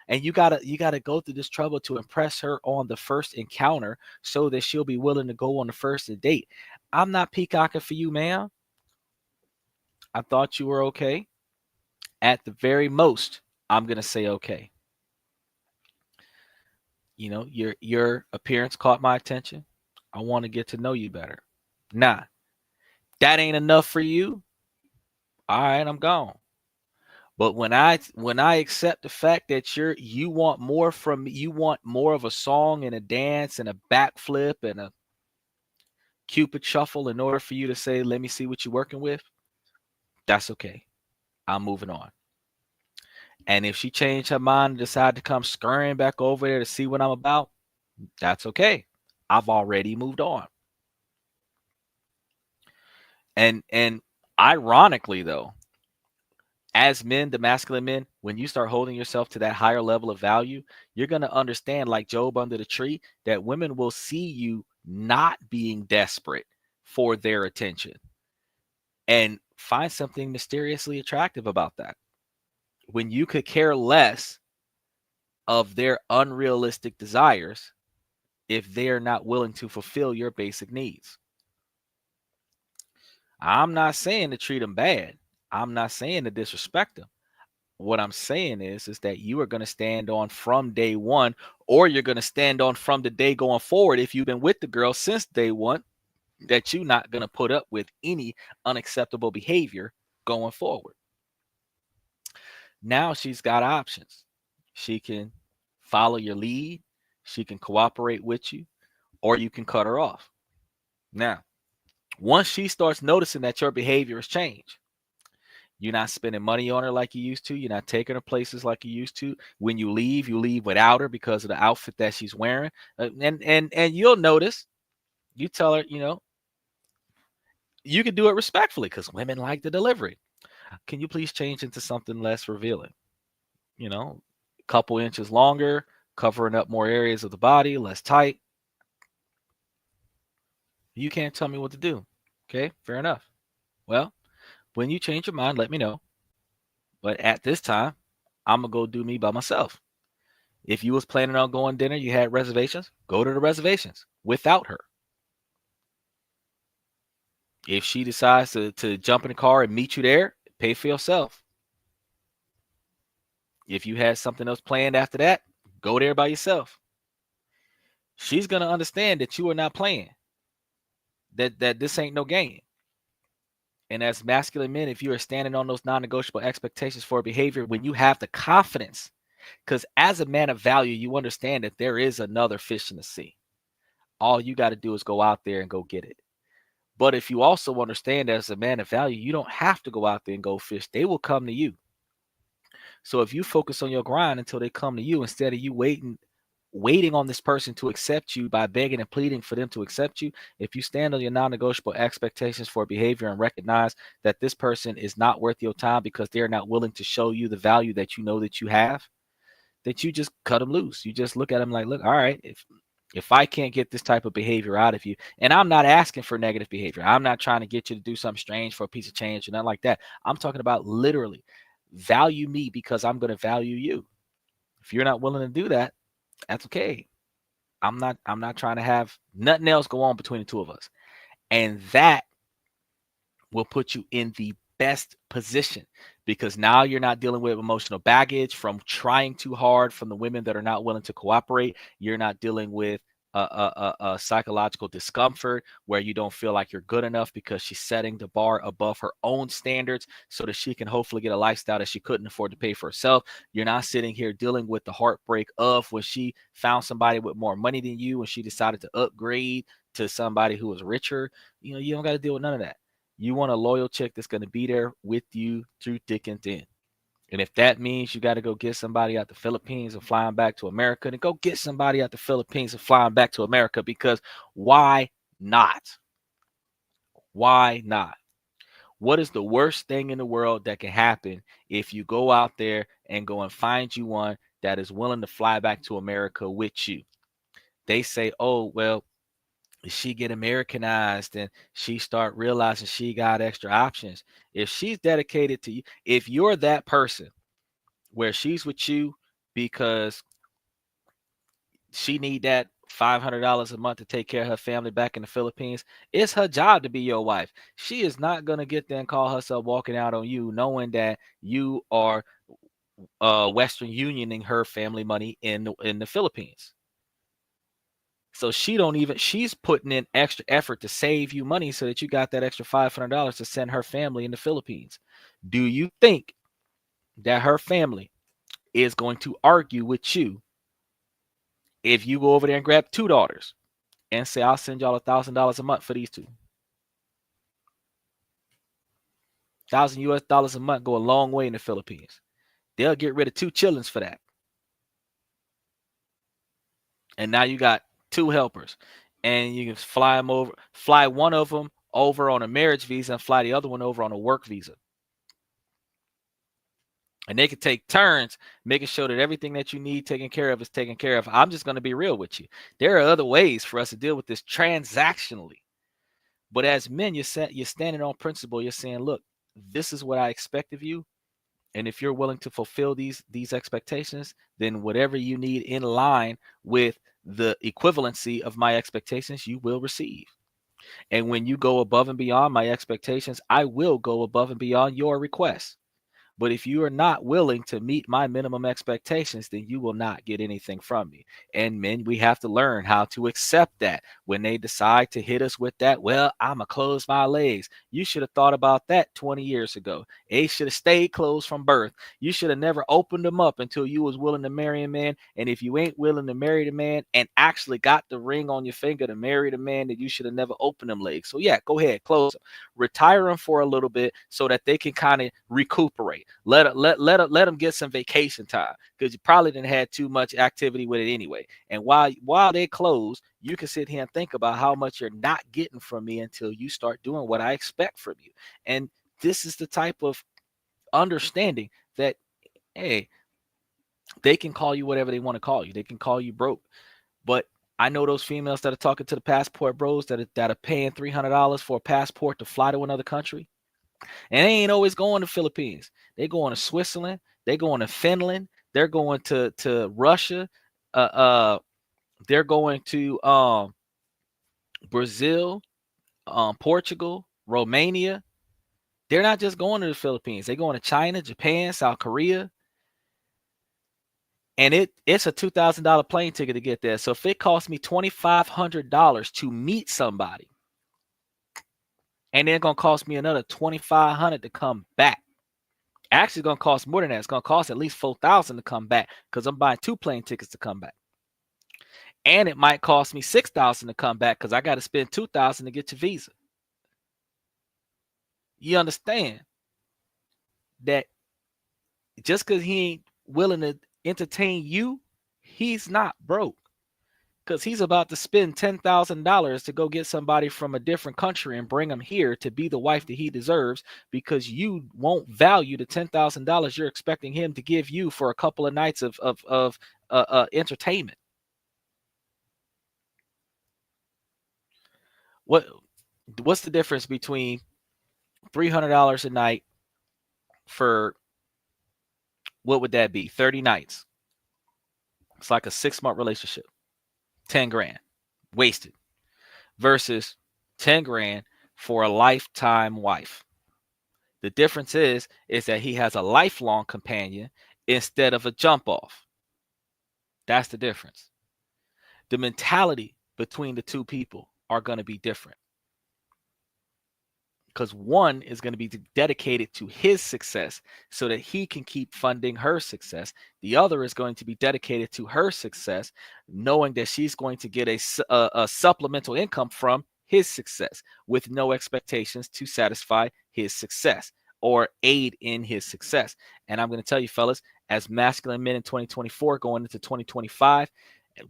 and you gotta go through this trouble to impress her on the first encounter so that she'll be willing to go on the first date. I'm not peacocking for you, ma'am. I thought you were okay. At the very most, I'm gonna say okay. Your appearance caught my attention. I want to get to know you better. Nah, that ain't enough for you. All right, I'm gone. But when I accept the fact that you want more from me, you want more of a song and a dance and a backflip and a Cupid shuffle in order for you to say, let me see what you're working with, that's okay. I'm moving on. And if she changed her mind and decide to come scurrying back over there to see what I'm about, that's okay. I've already moved on. And ironically though, as men, the masculine men, when you start holding yourself to that higher level of value, you're going to understand, like Job under the tree, that women will see you not being desperate for their attention and find something mysteriously attractive about that. When you could care less of their unrealistic desires if they are not willing to fulfill your basic needs. I'm not saying to treat them bad. I'm not saying to disrespect them. What I'm saying is that you are going to stand on from day one, or you're going to stand on from the day going forward if you've been with the girl since day one, that you're not going to put up with any unacceptable behavior going forward. Now she's got options. She can follow your lead, she can cooperate with you, or you can cut her off. Now, once she starts noticing that your behavior has changed, you're not spending money on her like you used to. You're not taking her places like you used to. When you leave without her because of the outfit that she's wearing. And you'll notice, you tell her, you can do it respectfully because women like the delivery. Can you please change into something less revealing? A couple inches longer, covering up more areas of the body, less tight. You can't tell me what to do. Okay, fair enough. Well, when you change your mind, let me know. But at this time, I'm going to go do me by myself. If you was planning on going dinner, you had reservations, go to the reservations without her. If she decides to jump in the car and meet you there, pay for yourself. If you had something else planned after that, go there by yourself. She's going to understand that you are not playing, that this ain't no game. And as masculine men, if you are standing on those non-negotiable expectations for behavior, when you have the confidence, because as a man of value, you understand that there is another fish in the sea. All you got to do is go out there and go get it. But if you also understand that as a man of value, you don't have to go out there and go fish. They will come to you. So if you focus on your grind until they come to you, instead of you waiting on this person to accept you by begging and pleading for them to accept you, if you stand on your non-negotiable expectations for behavior and recognize that this person is not worth your time because they're not willing to show you the value that you know that you have, that you just cut them loose. You just look at them like, look, all right, if I can't get this type of behavior out of you, and I'm not asking for negative behavior, I'm not trying to get you to do something strange for a piece of change or nothing like that. I'm talking about literally value me because I'm going to value you. If you're not willing to do that, that's okay. I'm not trying to have nothing else go on between the two of us. And that will put you in the best position because now you're not dealing with emotional baggage from trying too hard from the women that are not willing to cooperate. You're not dealing with a psychological discomfort where you don't feel like you're good enough because she's setting the bar above her own standards so that she can hopefully get a lifestyle that she couldn't afford to pay for herself. You're not sitting here dealing with the heartbreak of when she found somebody with more money than you and she decided to upgrade to somebody who was richer. You don't got to deal with none of that. You want a loyal chick that's going to be there with you through thick and thin. And if that means you got to go get somebody out the Philippines and flying back to America, then go get somebody out the Philippines and flying back to America because why not? Why not? What is the worst thing in the world that can happen if you go out there and go and find you one that is willing to fly back to America with you? They say, oh, well, if she get Americanized and she start realizing she got extra options. If she's dedicated to you, if you're that person where she's with you because she need that $500 a month to take care of her family back in the Philippines, it's her job to be your wife. She is not going to get there and call herself walking out on you knowing that you are Western Unioning her family money in the Philippines. So she's putting in extra effort to save you money so that you got that extra $500 to send her family in the Philippines. Do you think that her family is going to argue with you if you go over there and grab two daughters and say, I'll send y'all $1,000 a month for these two? $1,000 US a month go a long way in the Philippines. They'll get rid of two children for that. And now you got two helpers, and you can fly one of them over on a marriage visa and fly the other one over on a work visa. And they could take turns making sure that everything that you need taken care of is taken care of. I'm just going to be real with you. There are other ways for us to deal with this transactionally. But as men, you're standing on principle. You're saying, look, this is what I expect of you. And if you're willing to fulfill these expectations, then whatever you need in line with the equivalency of my expectations, you will receive. And when you go above and beyond my expectations, I will go above and beyond your requests. But if you are not willing to meet my minimum expectations, then you will not get anything from me. And men, we have to learn how to accept that when they decide to hit us with that, well, I'm going to close my legs. You should have thought about that 20 years ago. They should have stayed closed from birth. You should have never opened them up until you was willing to marry a man. And if you ain't willing to marry the man and actually got the ring on your finger to marry the man, then you should have never opened them legs. So yeah, go ahead, close them. Retire them for a little bit so that they can kind of recuperate. Let them get some vacation time, because you probably didn't have too much activity with it anyway. And while they close, you can sit here and think about how much you're not getting from me until you start doing what I expect from you. And this is the type of understanding that, hey, they can call you whatever they want to call you. They can call you broke, but I know those females that are talking to the passport bros that are paying $300 for a passport to fly to another country. And they ain't always going to Philippines. They going to Switzerland. They going to Finland. They're going to Russia. They're going to Brazil, Portugal, Romania. They're not just going to the Philippines. They're going to China, Japan, South Korea. And it's a $2,000 plane ticket to get there. So if it costs me $2,500 to meet somebody, and then going to cost me another $2,500 to come back. Actually, going to cost more than that. It's going to cost at least $4,000 to come back, because I'm buying two plane tickets to come back. And it might cost me $6,000 to come back, because I got to spend $2,000 to get your visa. You understand that just because he ain't willing to entertain you, he's not broke. Because he's about to spend $10,000 to go get somebody from a different country and bring him here to be the wife that he deserves, because you won't value the $10,000 you're expecting him to give you for a couple of nights of entertainment. What's the difference between $300 a night for, what would that be? 30 nights. It's like a 6-month relationship. 10 grand wasted versus 10 grand for a lifetime wife. The difference is that he has a lifelong companion instead of a jump off. That's the difference. The mentality between the two people are going to be different, because one is going to be dedicated to his success so that he can keep funding her success. The other is going to be dedicated to her success, knowing that she's going to get a supplemental income from his success with no expectations to satisfy his success or aid in his success. And I'm going to tell you, fellas, as masculine men in 2024 going into 2025,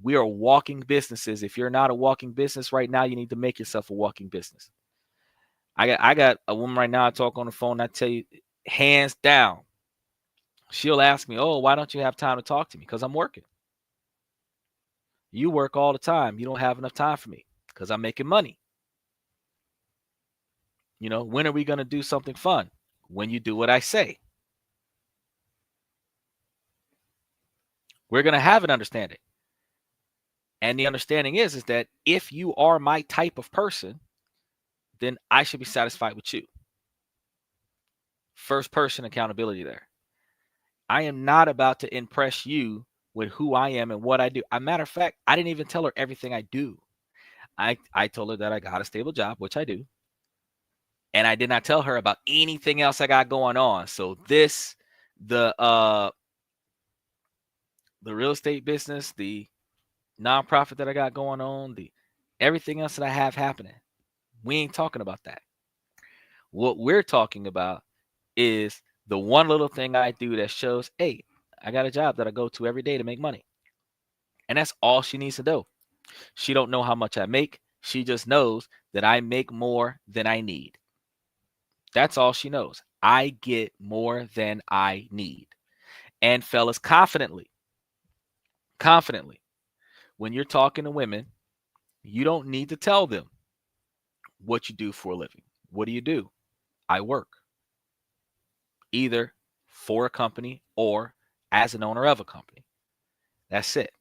We are walking businesses. If you're not a walking business right now, you need to make yourself a walking business. I got a woman right now. I talk on the phone. I tell you, hands down, she'll ask me, "Oh, why don't you have time to talk to me?" Because I'm working. You work all the time. You don't have enough time for me because I'm making money. When are we going to do something fun? When you do what I say. We're going to have an understanding. And the understanding is that if you are my type of person, then I should be satisfied with you. First person accountability there. I am not about to impress you with who I am and what I do. As a matter of fact, I didn't even tell her everything I do. I told her that I got a stable job, which I do. And I did not tell her about anything else I got going on. So the real estate business, the nonprofit that I got going on, everything else that I have happening, we ain't talking about that. What we're talking about is the one little thing I do that shows, hey, I got a job that I go to every day to make money. And that's all she needs to know. She don't know how much I make. She just knows that I make more than I need. That's all she knows. I get more than I need. And fellas, confidently, when you're talking to women, you don't need to tell them what you do for a living. What do? I work. Either for a company or as an owner of a company. That's it.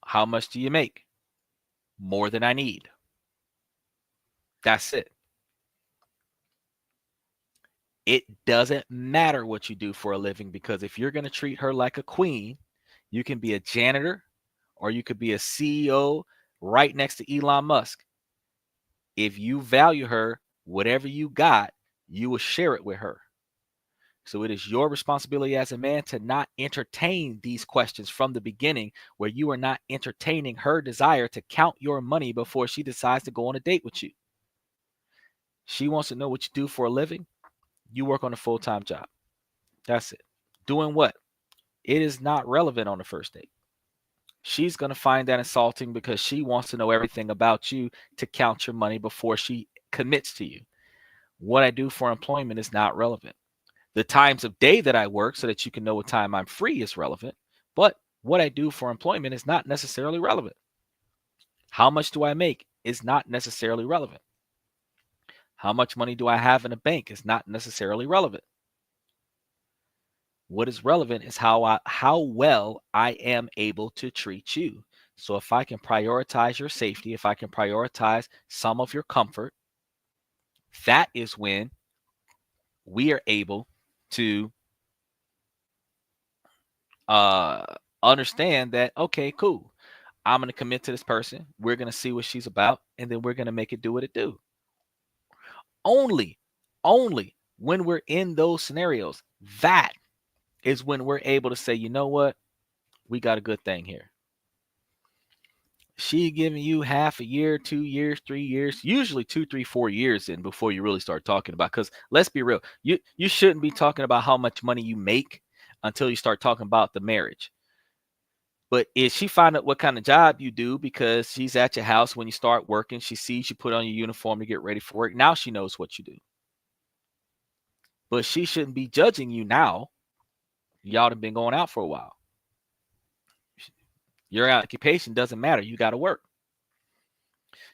How much do you make? More than I need. That's it. It doesn't matter what you do for a living, because if you're going to treat her like a queen, you can be a janitor or you could be a CEO right next to Elon Musk. If you value her, whatever you got, you will share it with her. So it is your responsibility as a man to not entertain these questions from the beginning, where you are not entertaining her desire to count your money before she decides to go on a date with you. She wants to know what you do for a living. You work on a full-time job. That's it. Doing what? It is not relevant on the first date. She's going to find that insulting because she wants to know everything about you to count your money before she commits to you. What I do for employment is not relevant. The times of day that I work so that you can know what time I'm free is relevant, but what I do for employment is not necessarily relevant. How much do I make is not necessarily relevant. How much money do I have in a bank is not necessarily relevant. What is relevant is how well I am able to treat you. So if I can prioritize your safety, if I can prioritize some of your comfort, that is when we are able to understand that, okay, cool. I'm going to commit to this person. We're going to see what she's about, and then we're going to make it do what it do. Only when we're in those scenarios, that is when we're able to say, you know what? We got a good thing here. She giving you half a year, 2 years, 3 years, usually 2, 3, 4 years in before you really start talking about, because let's be real, you shouldn't be talking about how much money you make until you start talking about the marriage. But if she find out what kind of job you do because she's at your house when you start working, she sees you put on your uniform to get ready for work, now she knows what you do. But she shouldn't be judging you now. Y'all have been going out for a while. Your occupation doesn't matter. You got to work.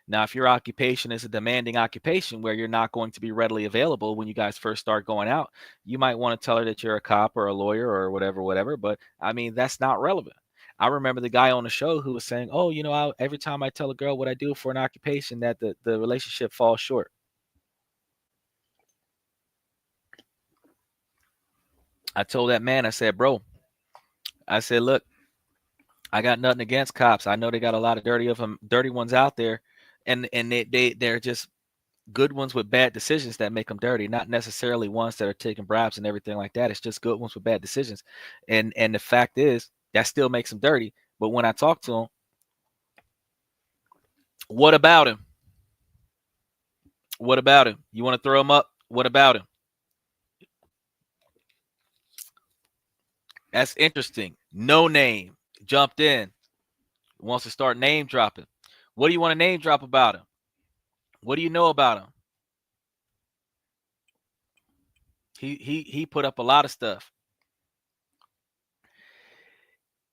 Now, if your occupation is a demanding occupation where you're not going to be readily available when you guys first start going out, you might want to tell her that you're a cop or a lawyer or whatever. But I mean, that's not relevant. I remember the guy on the show who was saying, oh, every time I tell a girl what I do for an occupation, that the relationship falls short. I told that man, I said, bro, I said, look, I got nothing against cops. I know they got a lot of dirty ones out there, and they're just good ones with bad decisions that make them dirty, not necessarily ones that are taking bribes and everything like that. It's just good ones with bad decisions. And the fact is, that still makes them dirty. But when I talk to them, what about him? What about him? You want to throw him up? What about him? That's interesting. No name. jumped in, wants to start name dropping. What do you want to name drop about him? What do you know about him? He put up a lot of stuff.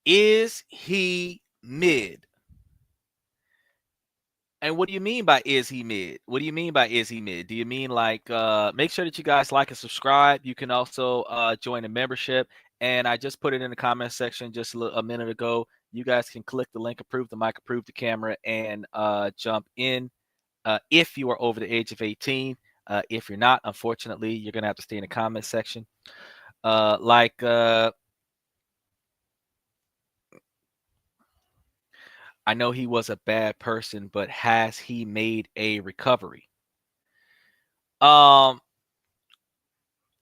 Is he mid? And what do you mean by is he mid? What do you mean by is he mid? Do you mean like make sure that you guys like and subscribe? You can also join a membership. And I just put it in the comment section just a minute ago. You guys can click the link, approve the mic, approve the camera, and jump in if you are over the age of 18. If you're not, unfortunately, you're going to have to stay in the comment section. I know he was a bad person, but has he made a recovery? I'm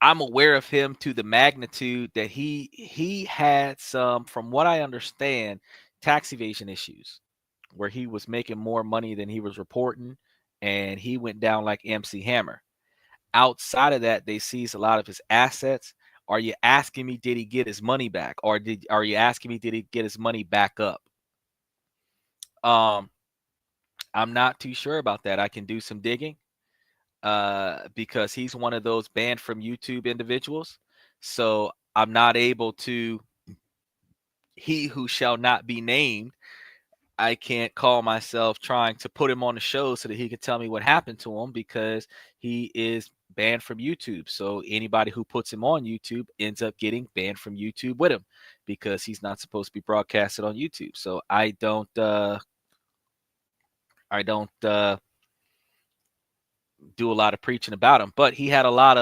aware of him to the magnitude that he had some, from what I understand, tax evasion issues where he was making more money than he was reporting, and he went down like MC Hammer. Outside of that, they seized a lot of his assets. Are you asking me, did he get his money back? Or are you asking me, did he get his money back up? I'm not too sure about that. I can do some digging because he's one of those banned from YouTube individuals. So I'm not able to, he who shall not be named, I can't call myself trying to put him on the show so that he could tell me what happened to him because he is banned from YouTube. So anybody who puts him on YouTube ends up getting banned from YouTube with him because he's not supposed to be broadcasted on YouTube. So I don't do a lot of preaching about him, but he had a lot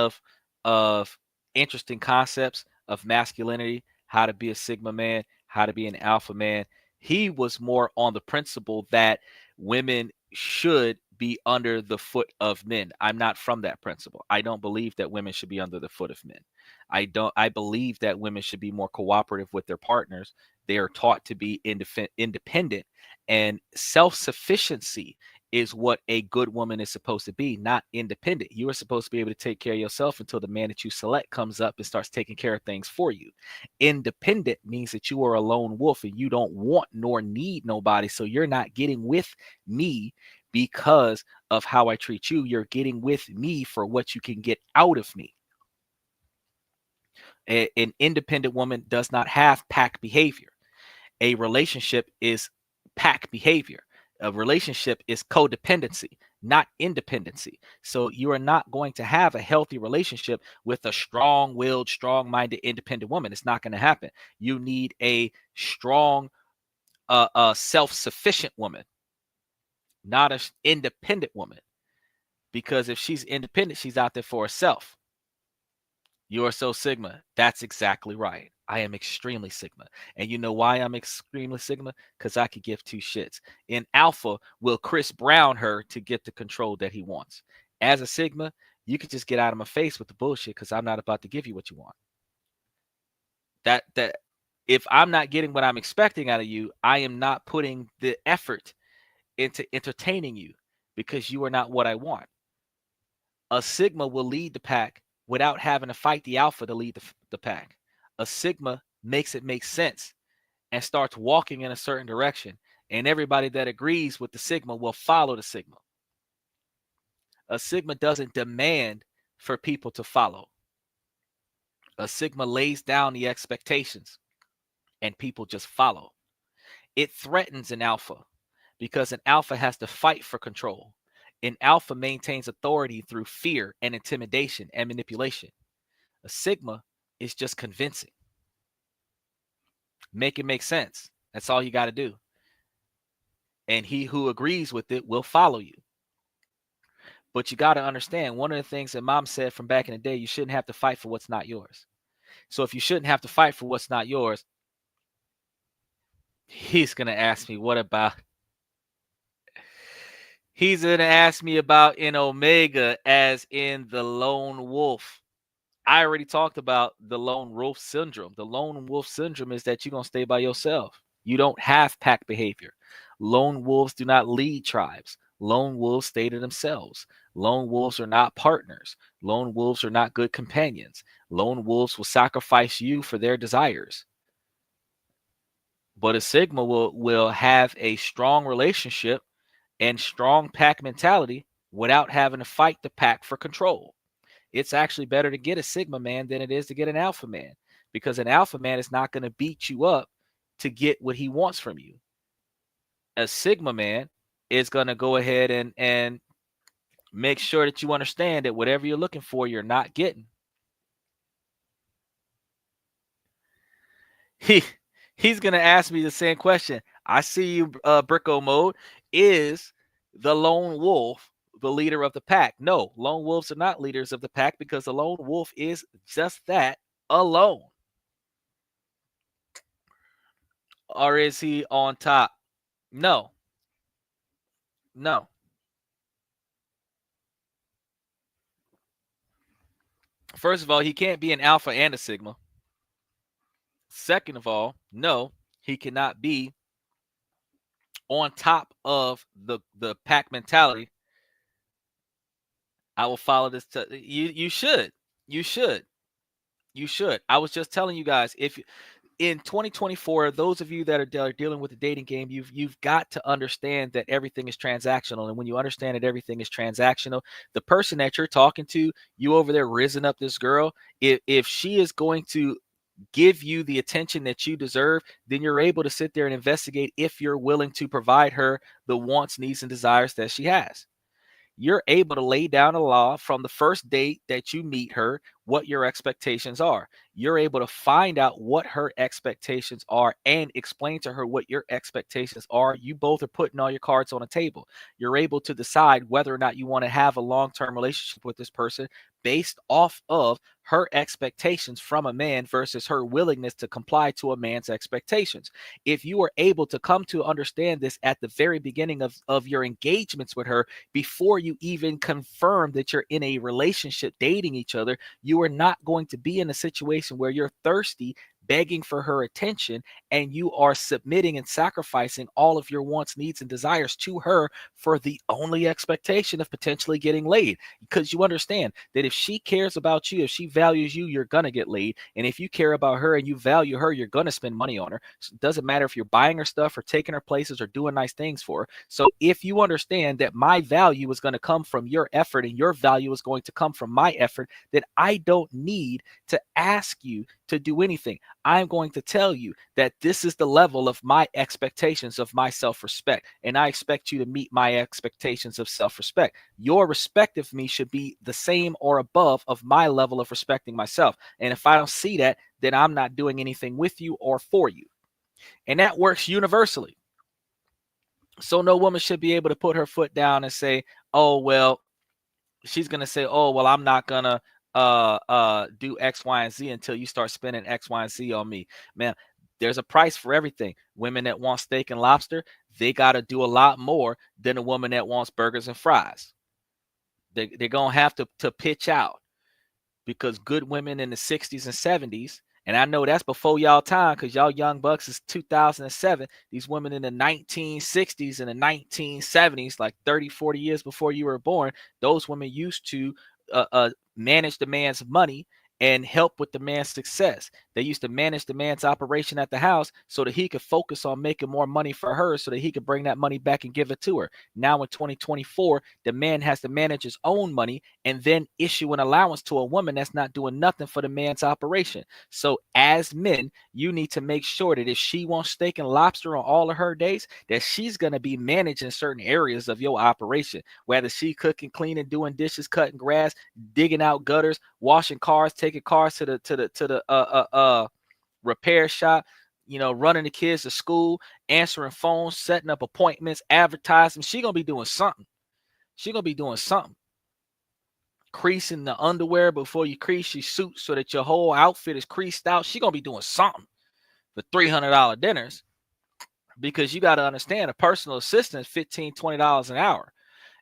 of interesting concepts of masculinity, how to be a Sigma man, how to be an alpha man. He was more on the principle that women should be under the foot of men. I'm not from that principle. I don't believe that women should be under the foot of men. I believe that women should be more cooperative with their partners. They are taught to be independent, and self-sufficiency is what a good woman is supposed to be, not independent. You are supposed to be able to take care of yourself until the man that you select comes up and starts taking care of things for you. Independent means that you are a lone wolf and you don't want nor need nobody. So you're not getting with me because of how I treat you. You're getting with me for what you can get out of me. An independent woman does not have pack behavior. A relationship is pack behavior. A relationship is codependency, not independency. So you are not going to have a healthy relationship with a strong-willed, strong-minded, independent woman. It's not going to happen. You need a strong, self-sufficient woman, not an independent woman. Because if she's independent, she's out there for herself. You are so Sigma. That's exactly right. I am extremely Sigma. And you know why I'm extremely Sigma? Because I could give two shits. In Alpha, will Chris Brown her to get the control that he wants. As a Sigma, you could just get out of my face with the bullshit because I'm not about to give you what you want. That if I'm not getting what I'm expecting out of you, I am not putting the effort into entertaining you because you are not what I want. A Sigma will lead the pack without having to fight the Alpha to lead the pack. A Sigma makes it make sense and starts walking in a certain direction, and everybody that agrees with the Sigma will follow the Sigma. A Sigma doesn't demand for people to follow. A Sigma lays down the expectations and people just follow. It threatens an Alpha because an Alpha has to fight for control. An Alpha maintains authority through fear and intimidation and manipulation. A Sigma is just convincing. Make it make sense. That's all you got to do. And he who agrees with it will follow you. But you got to understand, one of the things that mom said from back in the day, you shouldn't have to fight for what's not yours. So if you shouldn't have to fight for what's not yours, he's going to ask me, what about? He's going to ask me about in Omega as in the lone wolf. I already talked about the lone wolf syndrome. The lone wolf syndrome is that you're going to stay by yourself. You don't have pack behavior. Lone wolves do not lead tribes. Lone wolves stay to themselves. Lone wolves are not partners. Lone wolves are not good companions. Lone wolves will sacrifice you for their desires. But a Sigma will have a strong relationship and strong pack mentality without having to fight the pack for control. It's actually better to get a Sigma man than it is to get an Alpha man, because an Alpha man is not going to beat you up to get what he wants from you. A Sigma man is going to go ahead and make sure that you understand that whatever you're looking for, you're not getting. He's going to ask me the same question. I see you, Bricko Mode. Is the lone wolf the leader of the pack? No, lone wolves are not leaders of the pack, because the lone wolf is just that, alone. Or is he on top? No. No. First of all, he can't be an alpha and a sigma. Second of all, no, he cannot be on top of the pack mentality. I will follow this. You should. You should. You should. I was just telling you guys, if in 2024, those of you that are dealing with the dating game, you've got to understand that everything is transactional. And when you understand that everything is transactional, the person that you're talking to, you over there rizzing up this girl, if she is going to give you the attention that you deserve, then you're able to sit there and investigate if you're willing to provide her the wants, needs, and desires that she has. You're able to lay down a law from the first date that you meet her, what your expectations are. You're able to find out what her expectations are and explain to her what your expectations are. You both are putting all your cards on the table. You're able to decide whether or not you want to have a long-term relationship with this person based off of her expectations from a man versus her willingness to comply to a man's expectations. If you are able to come to understand this at the very beginning of your engagements with her, before you even confirm that you're in a relationship dating each other, you are not going to be in a situation where you're thirsty, begging for her attention, and you are submitting and sacrificing all of your wants, needs, and desires to her for the only expectation of potentially getting laid. Because you understand that if she cares about you, if she values you, you're going to get laid. And if you care about her and you value her, you're going to spend money on her. So it doesn't matter if you're buying her stuff or taking her places or doing nice things for her. So if you understand that my value is going to come from your effort and your value is going to come from my effort, then I don't need to ask you to do anything. I'm going to tell you that this is the level of my expectations of my self-respect, and I expect you to meet my expectations of self-respect. Your respect of me should be the same or above of my level of respecting myself. And if I don't see that, then I'm not doing anything with you or for you. And that works universally. So no woman should be able to put her foot down and say, oh, well, she's going to say, oh, well, I'm not going to do X, Y, and Z until you start spending X, Y, and Z on me. Man, there's a price for everything. Women that want steak and lobster, they got to do a lot more than a woman that wants burgers and fries. They're going to have to pitch out, because good women in the 60s and 70s, and I know that's before y'all time, because y'all young bucks is 2007. These women in the 1960s and the 1970s, like 30, 40 years before you were born, those women used to manage the man's money and help with the man's success. They used to manage the man's operation at the house so that he could focus on making more money for her, so that he could bring that money back and give it to her. Now in 2024, the man has to manage his own money and then issue an allowance to a woman that's not doing nothing for the man's operation. So as men, you need to make sure that if she wants steak and lobster on all of her days, that she's going to be managing certain areas of your operation, whether she cooking, cleaning, doing dishes, cutting grass, digging out gutters, washing cars, taking cars to the repair shop, running the kids to school, answering phones, setting up appointments, advertising. She gonna be doing something. Creasing the underwear before you crease your suit so that your whole outfit is creased out. She gonna be doing something for $300 dinners, because you got to understand, a personal assistant is $15, $20 an hour.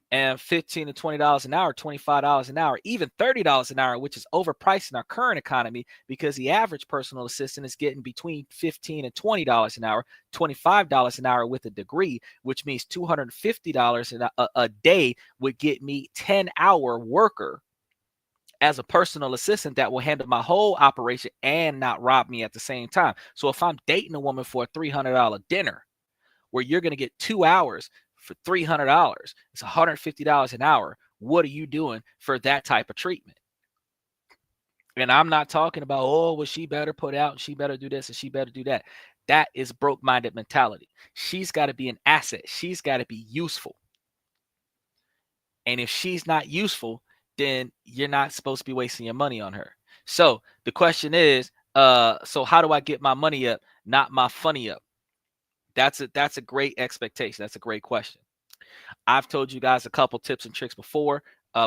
And $15 to $20 an hour, $25 an hour, even $30 an hour, which is overpriced in our current economy, because the average personal assistant is getting between $15 and $20 an hour, $25 an hour with a degree, which means $250 a day would get me 10-hour worker as a personal assistant that will handle my whole operation and not rob me at the same time. So if I'm dating a woman for a $300 dinner, where you're going to get 2 hours for $300, it's $150 an hour. What are you doing for that type of treatment? And I'm not talking about, oh, well, she better put out and she better do this and she better do that. That is broke-minded mentality. She's got to be an asset. She's got to be useful. And if she's not useful, then you're not supposed to be wasting your money on her. So the question is, so how do I get my money up, not my funny up? That's a great expectation. That's a great question. I've told you guys a couple tips and tricks before.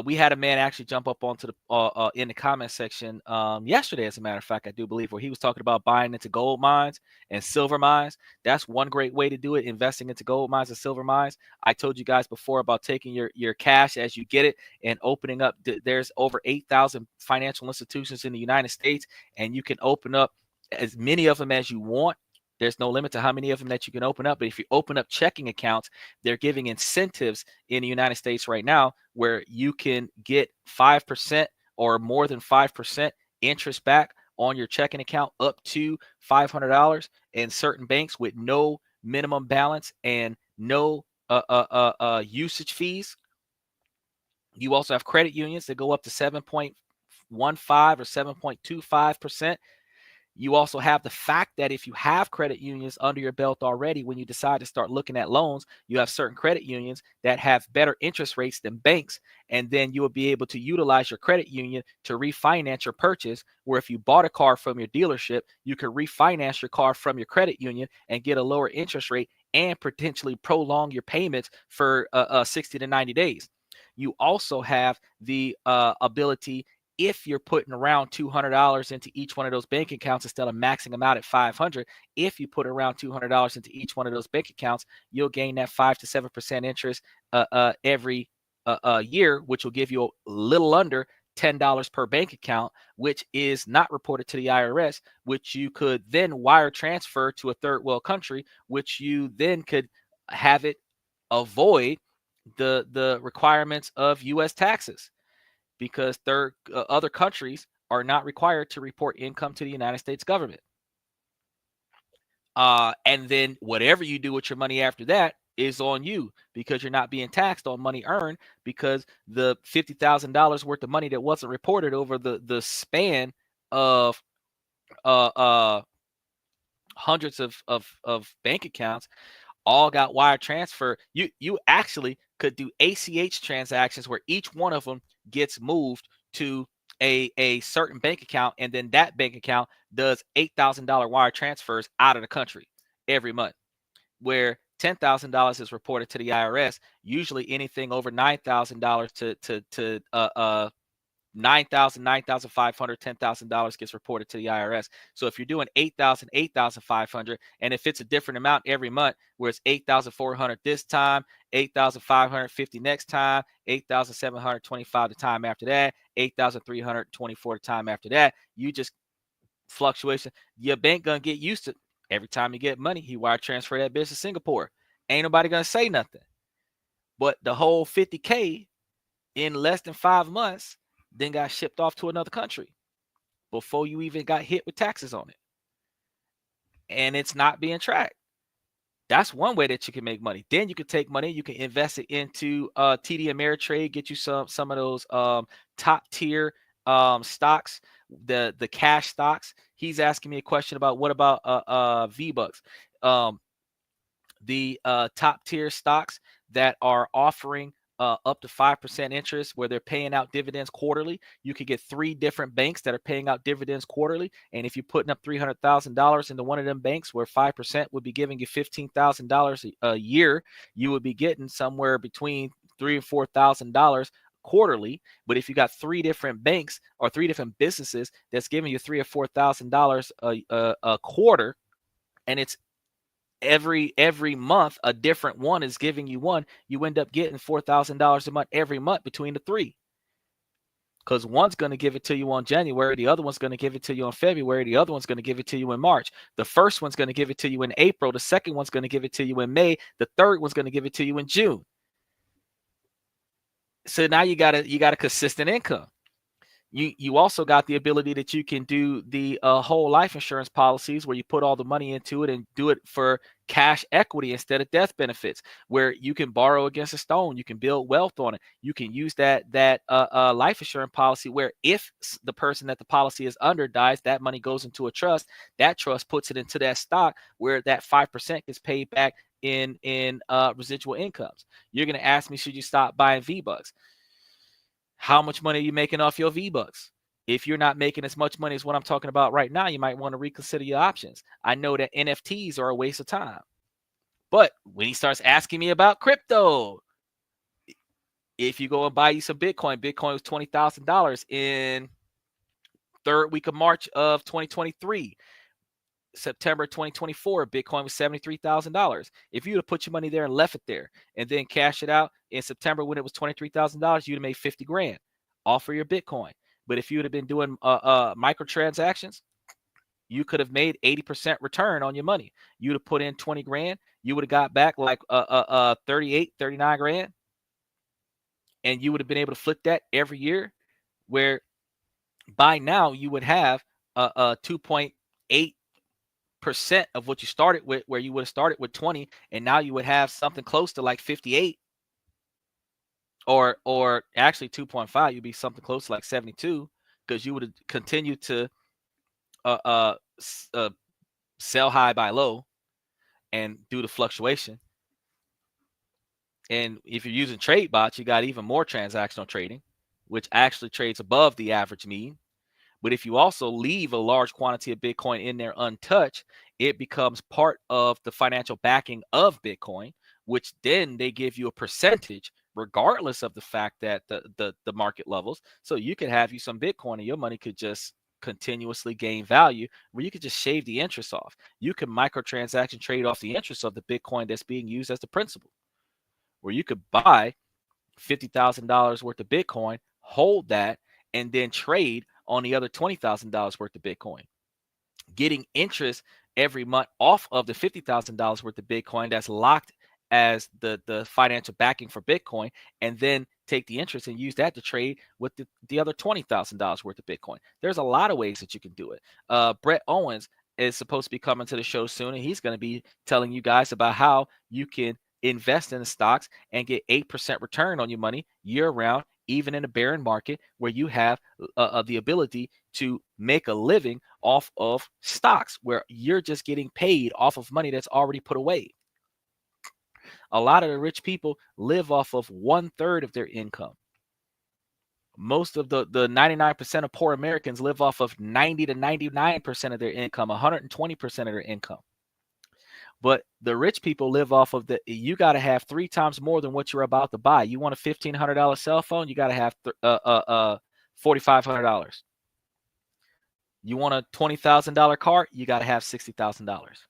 We had a man actually jump up onto the in the comment section yesterday, as a matter of fact, I do believe, where he was talking about buying into gold mines and silver mines. That's one great way to do it, investing into gold mines and silver mines. I told you guys before about taking your cash as you get it and opening up. There's over 8,000 financial institutions in the United States, and you can open up as many of them as you want. There's no limit to how many of them that you can open up. But if you open up checking accounts, they're giving incentives in the United States right now where you can get 5% or more than 5% interest back on your checking account up to $500 in certain banks with no minimum balance and no usage fees. You also have credit unions that go up to 7.15 or 7.25%. You also have the fact that if you have credit unions under your belt already, when you decide to start looking at loans, you have certain credit unions that have better interest rates than banks. And then you will be able to utilize your credit union to refinance your purchase. Where if you bought a car from your dealership, you could refinance your car from your credit union and get a lower interest rate and potentially prolong your payments for 60 to 90 days. You also have the ability, if you're putting around $200 into each one of those bank accounts instead of maxing them out at $500, if you put around $200 into each one of those bank accounts, you'll gain that 5 to 7% interest every year, which will give you a little under $10 per bank account, which is not reported to the IRS, which you could then wire transfer to a third world country, which you then could have it avoid the requirements of U.S. taxes, because other countries are not required to report income to the United States government. And then whatever you do with your money after that is on you, because you're not being taxed on money earned, because the $50,000 worth of money that wasn't reported over the span of hundreds of bank accounts all got wire transfer. You actually could do ACH transactions where each one of them gets moved to a certain bank account, and then that bank account does $8,000 wire transfers out of the country every month, where $10,000 is reported to the IRS. Usually anything over $9,000 to 9,000, 9,500, $10,000 gets reported to the IRS. So if you're doing 8,000, 8,500, and if it's a different amount every month, where it's 8,400 this time, 8,550 next time, 8,725 the time after that, 8,324 the time after that, you just fluctuation. Your bank gonna get used to every time you get money, he wire transfer that bitch to Singapore. Ain't nobody gonna say nothing. But the whole 50K in less than 5 months then got shipped off to another country before you even got hit with taxes on it. And it's not being tracked. That's one way that you can make money. Then you can take money, you can invest it into TD Ameritrade, get you some of those top tier stocks, the cash stocks. He's asking me a question about what about V-Bucks. The top tier stocks that are offering up to 5% interest, where they're paying out dividends quarterly. You could get 3 different banks that are paying out dividends quarterly. And if you're putting up $300,000 into one of them banks where 5% would be giving you $15,000 a year, you would be getting somewhere between $3,000 and $4,000 quarterly. But if you got 3 different banks or 3 different businesses that's giving you $3,000 or $4,000 a quarter, and it's every month a different one is giving you one, you end up getting $4,000 a month every month between the 3, because one's going to give it to you on January, the other one's going to give it to you on February, the other one's going to give it to you in March, the first one's going to give it to you in April, the second one's going to give it to you in May, the third one's going to give it to you in June. So now you got a consistent income. You also got the ability that you can do the whole life insurance policies where you put all the money into it and do it for cash equity instead of death benefits, where you can borrow against a stone, you can build wealth on it. You can use that life insurance policy where if the person that the policy is under dies, that money goes into a trust. That trust puts it into that stock where that 5% gets paid back in residual incomes. You're going to ask me, should you stop buying V-Bucks? How much money are you making off your V-Bucks? If you're not making as much money as what I'm talking about right now, you might want to reconsider your options. I know that NFTs are a waste of time. But when he starts asking me about crypto, if you go and buy you some Bitcoin, Bitcoin was $20,000 in third week of March of 2023. September 2024, Bitcoin was $73,000. If you would have put your money there and left it there and then cash it out in September when it was $23,000, you'd have made 50 grand off of your Bitcoin. But if you would have been doing microtransactions, you could have made 80% return on your money. You'd have put in 20 grand, you would have got back like 38, 39 grand. And you would have been able to flip that every year, where by now you would have 2.8% of what you started with, where you would have started with 20, and now you would have something close to like 58, or actually 2.5. You'd be something close to like 72, because you would have continued to sell high, buy low, and do the fluctuation. And if you're using trade bots, you got even more transactional trading, which actually trades above the average mean. But if you also leave a large quantity of Bitcoin in there untouched, it becomes part of the financial backing of Bitcoin, which then they give you a percentage regardless of the fact that the market levels. So you could have you some Bitcoin and your money could just continuously gain value, where you could just shave the interest off. You can microtransaction trade off the interest of the Bitcoin that's being used as the principal, where you could buy $50,000 worth of Bitcoin, hold that, and then trade on the other $20,000 worth of Bitcoin, getting interest every month off of the $50,000 worth of Bitcoin that's locked as the financial backing for Bitcoin, and then take the interest and use that to trade with the other $20,000 worth of Bitcoin. There's a lot of ways that you can do it. Brett Owens is supposed to be coming to the show soon, and he's going to be telling you guys about how you can invest in the stocks and get 8% return on your money year round, even in a bear market, where you have the ability to make a living off of stocks, where you're just getting paid off of money that's already put away. A lot of the rich people live off of 1/3 of their income. Most of the 99% of poor Americans live off of 90 to 99% of their income, 120% of their income. But the rich people live off of you got to have 3 times more than what you're about to buy. You want a $1,500 cell phone, you got to have $4,500. You want a $20,000 car, you got to have $60,000.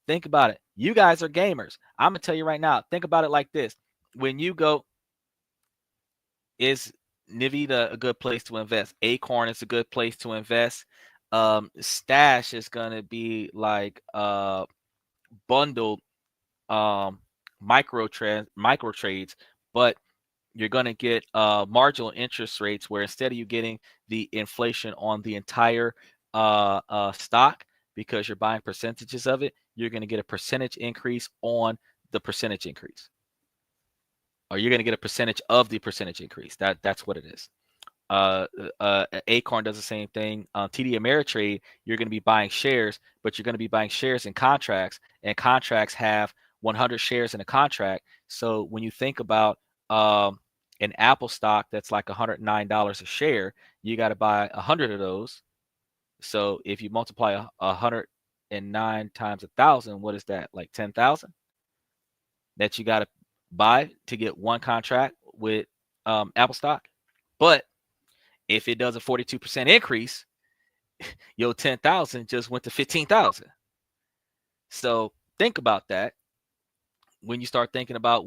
Think about it. You guys are gamers. I'm going to tell you right now, think about it like this. When you go, is Nvidia a good place to invest? Acorn is a good place to invest. Stash is going to be like bundled micro trades, but you're going to get marginal interest rates, where instead of you getting the inflation on the entire stock, because you're buying percentages of it, you're going to get a percentage increase on the percentage increase, or you're going to get a percentage of the percentage increase. That's what it is. Acorn does the same thing. TD Ameritrade, you're going to be buying shares, but you're going to be buying shares in contracts, and contracts have 100 shares in a contract. So when you think about an Apple stock that's like $109 a share, you got to buy 100 of those. So if you multiply 109 times 1,000, what is that? Like 10,000 that you got to buy to get one contract with Apple stock. But if it does a 42% increase, your 10,000 just went to 15,000. So think about that when you start thinking about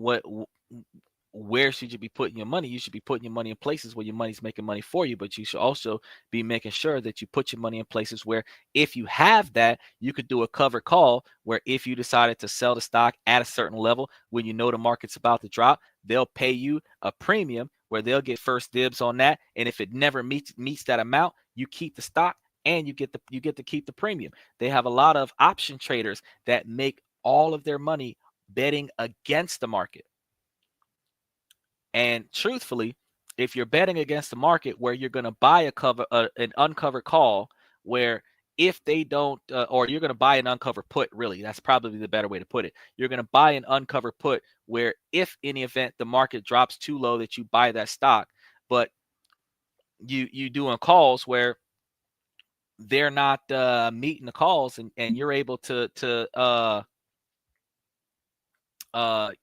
where should you be putting your money. You should be putting your money in places where your money's making money for you, but you should also be making sure that you put your money in places where, if you have that, you could do a cover call, where if you decided to sell the stock at a certain level when you know the market's about to drop, they'll pay you a premium where they'll get first dibs on that. And if it never meets that amount, you keep the stock and you get to keep the premium. They have a lot of option traders that make all of their money betting against the market. And truthfully, if you're betting against the market where you're going to buy an uncovered call, where if they don't, or you're going to buy an uncovered put, really, that's probably the better way to put it. You're going to buy an uncovered put where if in the event the market drops too low that you buy that stock, but you doing calls where they're not meeting the calls, and you're able to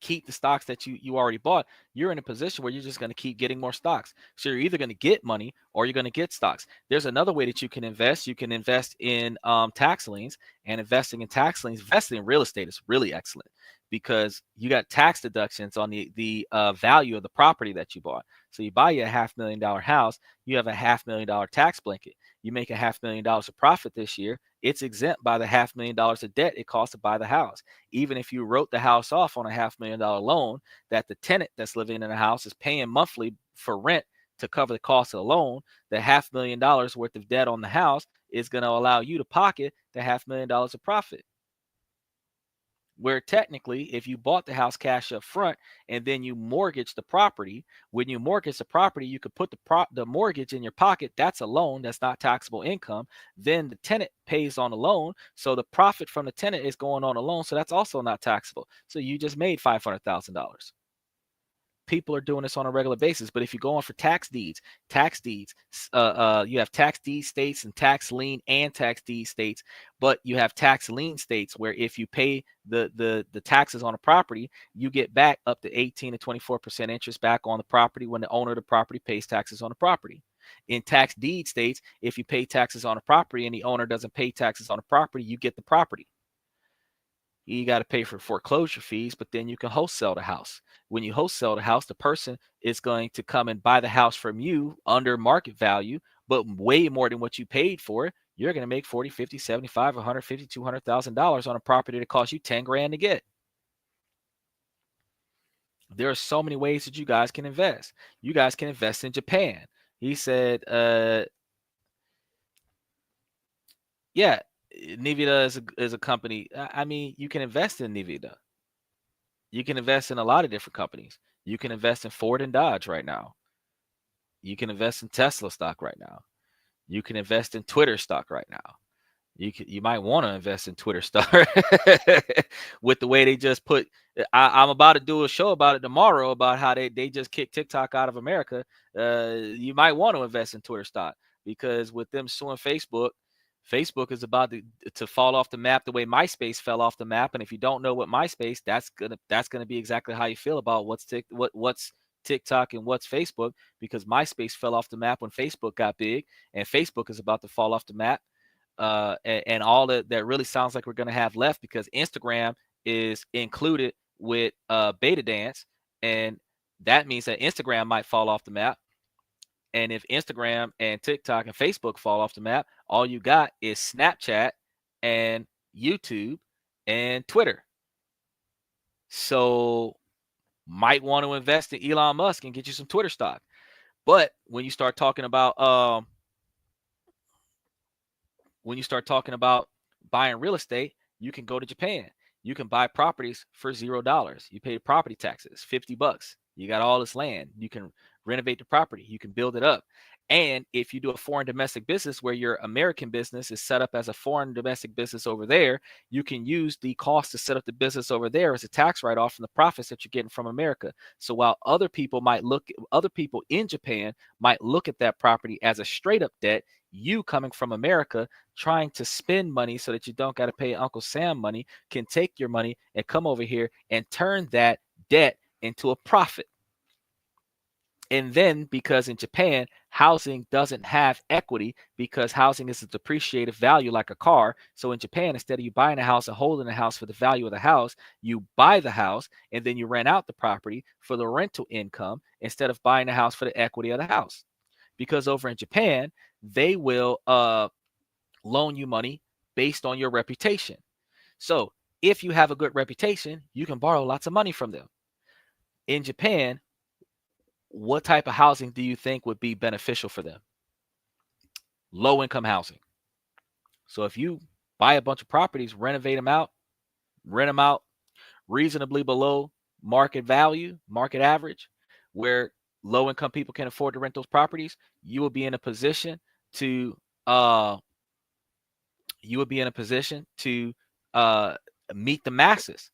keep the stocks that you already bought, you're in a position where you're just going to keep getting more stocks. So you're either going to get money or you're going to get stocks. There's another way that you can invest. You can invest in tax liens, and investing in tax liens, investing in real estate is really excellent because you got tax deductions on the value of the property that you bought. So you buy you a $500,000 house, you have a $500,000 tax blanket. You make a $500,000 of profit this year, it's exempt by the $500,000 of debt it costs to buy the house. Even if you wrote the house off on a $500,000 loan that the tenant that's living in the house is paying monthly for rent to cover the cost of the loan, the $500,000 worth of debt on the house is going to allow you to pocket the $500,000 of profit. Where technically, if you bought the house cash up front and then you mortgage the property, when you mortgage the property, you could put the mortgage in your pocket. That's a loan. That's not taxable income. Then the tenant pays on the loan. So the profit from the tenant is going on a loan. So that's also not taxable. So you just made $500,000. People are doing this on a regular basis. But if you go on for tax deeds, you have tax deed states and tax lien and tax deed states. But you have tax lien states where if you pay the taxes on a property, you get back up to 18 to 24% interest back on the property when the owner of the property pays taxes on the property. In tax deed states, if you pay taxes on a property and the owner doesn't pay taxes on the property, you get the property. You got to pay for foreclosure fees, but then you can wholesale the house. When you wholesale the house, the person is going to come and buy the house from you under market value, but way more than what you paid for it. You're going to make 40, 50, 75, 150, $200,000 on a property that costs you 10 grand to get. There are so many ways that you guys can invest. You guys can invest in Japan. He said, yeah, Nvidia is a company. I mean, you can invest in Nvidia. You can invest in a lot of different companies. You can invest in Ford and Dodge right now. You can invest in Tesla stock right now. You can invest in Twitter stock right now. You might want to invest in Twitter stock with the way they just put. I'm about to do a show about it tomorrow about how they just kicked TikTok out of America. You might want to invest in Twitter stock because with them suing Facebook, Facebook is about to fall off the map the way MySpace fell off the map. And if you don't know what MySpace, that's gonna be exactly how you feel about what's TikTok and what's Facebook, because MySpace fell off the map when Facebook got big, and Facebook is about to fall off the map. And all that really sounds like we're gonna have left because Instagram is included with Beta Dance, and that means that Instagram might fall off the map. And if Instagram and TikTok and Facebook fall off the map, all you got is Snapchat and YouTube and Twitter. So might want to invest in Elon Musk and get you some Twitter stock. But when you start talking about buying real estate, you can go to Japan. You can buy properties for $0. You pay property taxes, $50. You got all this land. You can renovate the property. You can build it up. And if you do a foreign domestic business where your American business is set up as a foreign domestic business over there, you can use the cost to set up the business over there as a tax write-off from the profits that you're getting from America. So while other people in Japan might look at that property as a straight up debt, you coming from America trying to spend money so that you don't got to pay Uncle Sam money can take your money and come over here and turn that debt into a profit. And then because in Japan, housing doesn't have equity because housing is a depreciative value like a car. So in Japan, instead of you buying a house and holding a house for the value of the house, you buy the house and then you rent out the property for the rental income instead of buying the house for the equity of the house. Because over in Japan, they will loan you money based on your reputation. So if you have a good reputation, you can borrow lots of money from them. In Japan, what type of housing do you think would be beneficial for them? Low income housing. So if you buy a bunch of properties, renovate them out, rent them out reasonably below market value, market average, where low income people can afford to rent those properties, you will be in a position to uh meet the masses.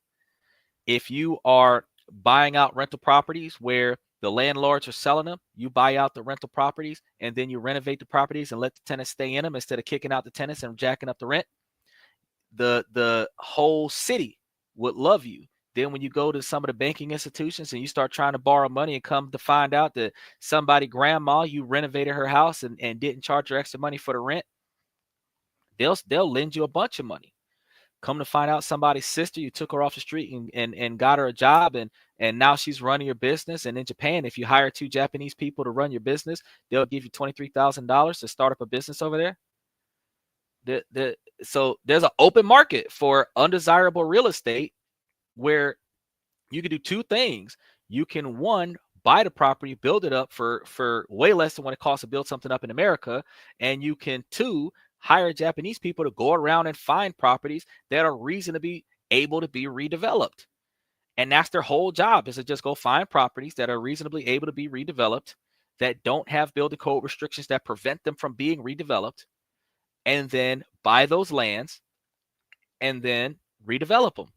If you are buying out rental properties where the landlords are selling them, you buy out the rental properties and then you renovate the properties and let the tenants stay in them instead of kicking out the tenants and jacking up the rent. The whole city would love you. Then when you go to some of the banking institutions and you start trying to borrow money and come to find out that somebody grandma, you renovated her house and didn't charge her extra money for the rent, they'll lend you a bunch of money. Come to find out somebody's sister, you took her off the street and got her a job and now she's running your business. And in Japan, if you hire 2 Japanese people to run your business, they'll give you $23,000 to start up a business over there. So there's an open market for undesirable real estate where you can do 2 things. You can, one, buy the property, build it up for way less than what it costs to build something up in America. And you can, 2, hire Japanese people to go around and find properties that are reasonably able to be redeveloped. And that's their whole job, is to just go find properties that are reasonably able to be redeveloped, that don't have building code restrictions that prevent them from being redeveloped, and then buy those lands and then redevelop them.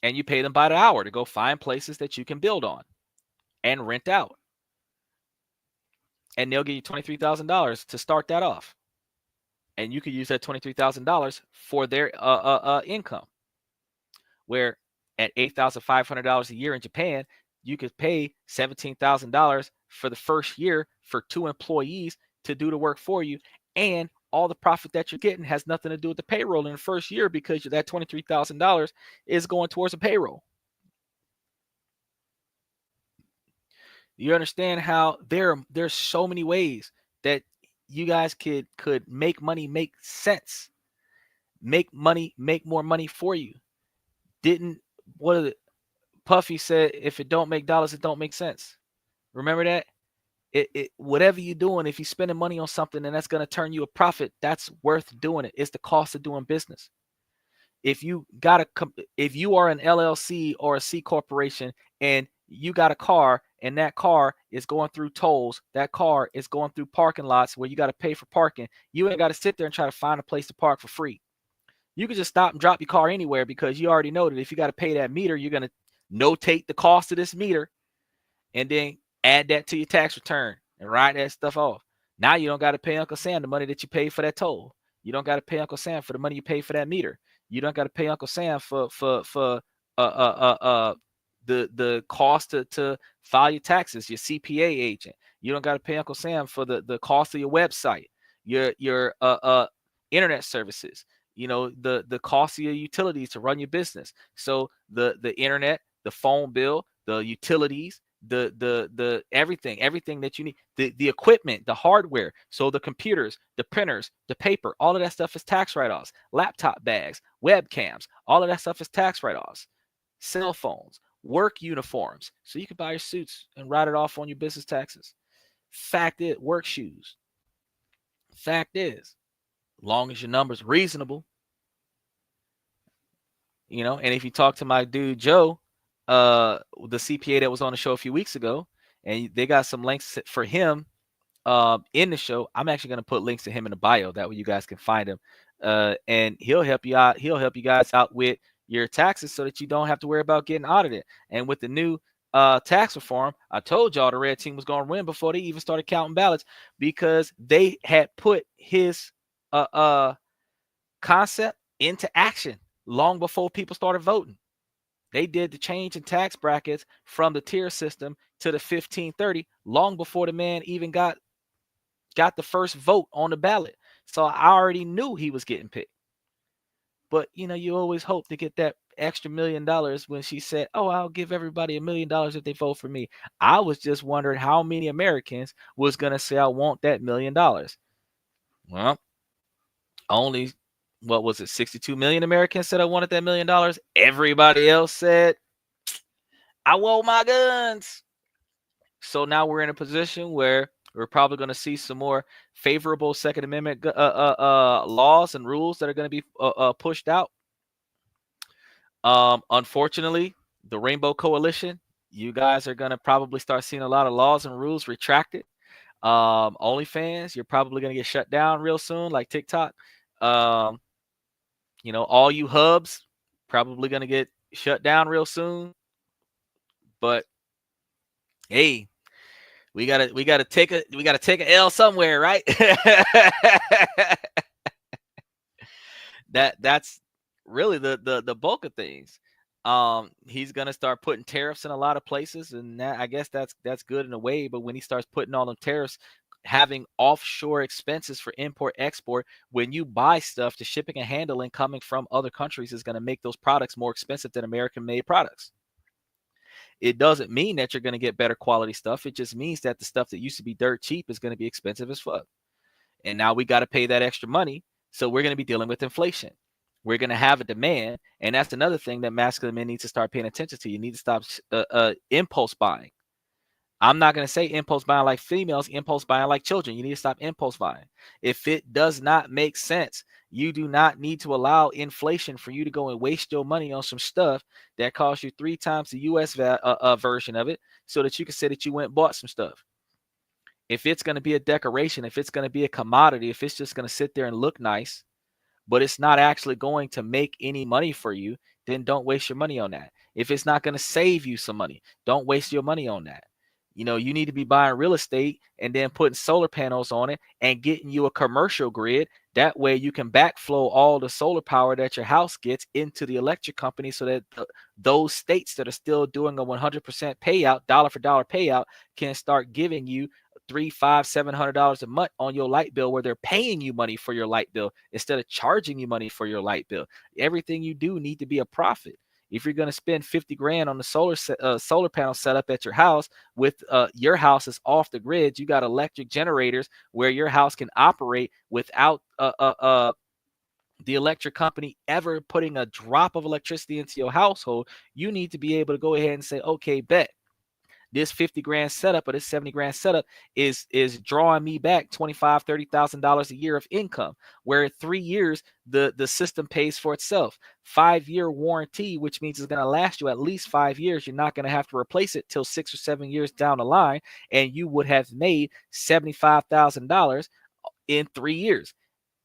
And you pay them by the hour to go find places that you can build on and rent out. And they'll give you $23,000 to start that off. And you could use that $23,000 for their income. Where at $8,500 a year in Japan, you could pay $17,000 for the first year for 2 employees to do the work for you. And all the profit that you're getting has nothing to do with the payroll in the first year, because that $23,000 is going towards a payroll. You understand how there's so many ways that you guys could make money, make sense, make money, make more money for you. Puffy said, if it don't make dollars, it don't make sense. Remember that? Whatever you're doing, if you're spending money on something and that's going to turn you a profit, that's worth doing it. It's the cost of doing business. If you are an LLC or a C corporation and you got a car and that car is going through tolls, that car is going through parking lots where you got to pay for parking, you ain't got to sit there and try to find a place to park for free. You can just stop and drop your car anywhere, because you already know that if you got to pay that meter, you're going to notate the cost of this meter and then add that to your tax return and write that stuff off. Now you don't got to pay Uncle Sam the money that you paid for that toll. You don't got to pay Uncle Sam for the money you paid for that meter. You don't got to pay Uncle Sam for the cost to file your taxes, your CPA agent. You don't got to pay Uncle Sam for the cost of your website, your internet services, the cost of your utilities to run your business. So the internet, the phone bill, the utilities, the everything that you need, the equipment, the hardware, so the computers, the printers, the paper, all of that stuff is tax write-offs. Laptop bags, webcams, all of that stuff is tax write-offs. Cell phones, work uniforms, so you can buy your suits and write it off on your business taxes. Fact is, work shoes. Fact is, long as your number's reasonable, and if you talk to my dude Joe, the CPA that was on the show a few weeks ago, and they got some links for him in the show. I'm actually going to put links to him in the bio, that way you guys can find him, and he'll help you out. He'll help you guys out with your taxes so that you don't have to worry about getting audited. And with the new tax reform, I told y'all the red team was going to win before they even started counting ballots, because they had put his concept into action long before people started voting. They did the change in tax brackets from the tier system to the 1530 long before the man even got the first vote on the ballot. So I already knew he was getting picked. But you always hope to get that extra $1 million. When she said, "Oh, I'll give everybody $1 million if they vote for me," I was just wondering how many Americans was gonna say, "I want that $1 million." Well, only, what was it, 62 million Americans said I wanted that $1 million. Everybody else said, I want my guns. So now we're in a position where we're probably going to see some more favorable Second Amendment laws and rules that are going to be pushed out. Unfortunately, the Rainbow Coalition, you guys are going to probably start seeing a lot of laws and rules retracted. OnlyFans, you're probably going to get shut down real soon, like TikTok. All you hubs probably going to get shut down real soon. But hey, we gotta take a L somewhere, right? That's really the bulk of things. He's gonna start putting tariffs in a lot of places, and I guess that's good in a way. But when he starts putting all them tariffs, having offshore expenses for import export, when you buy stuff, the shipping and handling coming from other countries is going to make those products more expensive than American made products. It doesn't mean that you're going to get better quality stuff. It just means that the stuff that used to be dirt cheap is going to be expensive as fuck. And now we got to pay that extra money. So we're going to be dealing with inflation. We're going to have a demand. And that's another thing that masculine men need to start paying attention to. You need to stop impulse buying. I'm not going to say impulse buying like females, impulse buying like children. You need to stop impulse buying. If it does not make sense, you do not need to allow inflation for you to go and waste your money on some stuff that costs you 3 times the US version of it so that you can say that you went and bought some stuff. If it's going to be a decoration, if it's going to be a commodity, if it's just going to sit there and look nice, but it's not actually going to make any money for you, then don't waste your money on that. If it's not going to save you some money, don't waste your money on that. You need to be buying real estate and then putting solar panels on it and getting you a commercial grid. That way you can backflow all the solar power that your house gets into the electric company so that those states that are still doing a 100% payout, dollar for dollar payout, can start giving you $300, $500, $700 a month on your light bill, where they're paying you money for your light bill instead of charging you money for your light bill. Everything you do need to be a profit. If you're going to spend 50 grand on the solar panel setup at your house, with your house is off the grid, you got electric generators where your house can operate without the electric company ever putting a drop of electricity into your household. You need to be able to go ahead and say, okay, bet this 50 grand setup or this 70 grand setup is drawing me back $25,000, $30,000 a year of income, where in 3 years the system pays for itself. 5-year warranty, which means it's going to last you at least 5 years. You're not going to have to replace it till 6 or 7 years down the line, and you would have made $75,000 in 3 years.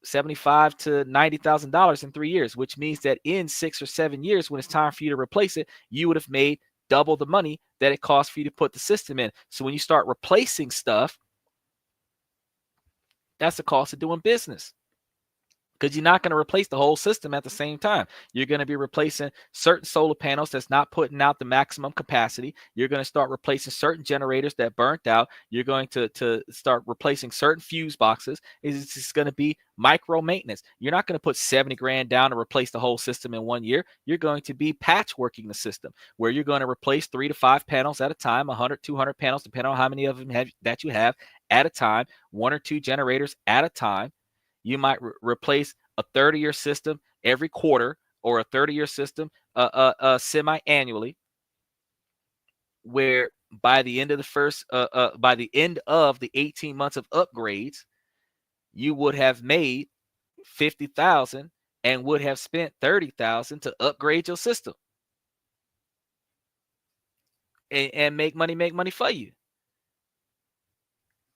$75,000 to $90,000 in 3 years, which means that in 6 or 7 years, when it's time for you to replace it, you would have made double the money that it costs for you to put the system in. So when you start replacing stuff, that's the cost of doing business, because you're not going to replace the whole system at the same time. You're going to be replacing certain solar panels that's not putting out the maximum capacity. You're going to start replacing certain generators that burnt out. You're going to start replacing certain fuse boxes. It's just going to be micro maintenance. You're not going to put 70 grand down to replace the whole system in 1 year. You're going to be patchworking the system, where you're going to replace 3 to 5 panels at a time, 100, 200 panels, depending on how many of them that you have at a time, 1 or 2 generators at a time. You might replace a third of your system every quarter, or a third of your system semi-annually, where by the end of the 18 months of upgrades, you would have made 50,000 and would have spent 30,000 to upgrade your system and make money for you.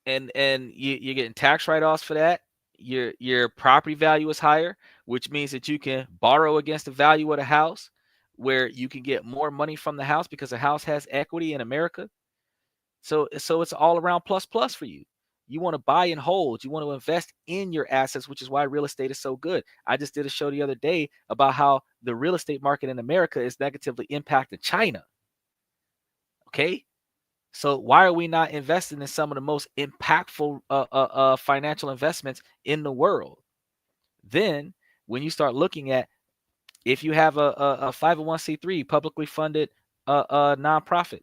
And you're getting tax write-offs for that. Your property value is higher, which means that you can borrow against the value of the house, where you can get more money from the house because the house has equity in America. So it's all around plus for you. You want to buy and hold. You want to invest in your assets, which is why real estate is so good. I just did a show the other day about how the real estate market in America is negatively impacting China. Okay. So why are we not investing in some of the most impactful financial investments in the world? Then when you start looking at, if you have a 501c3 publicly funded nonprofit,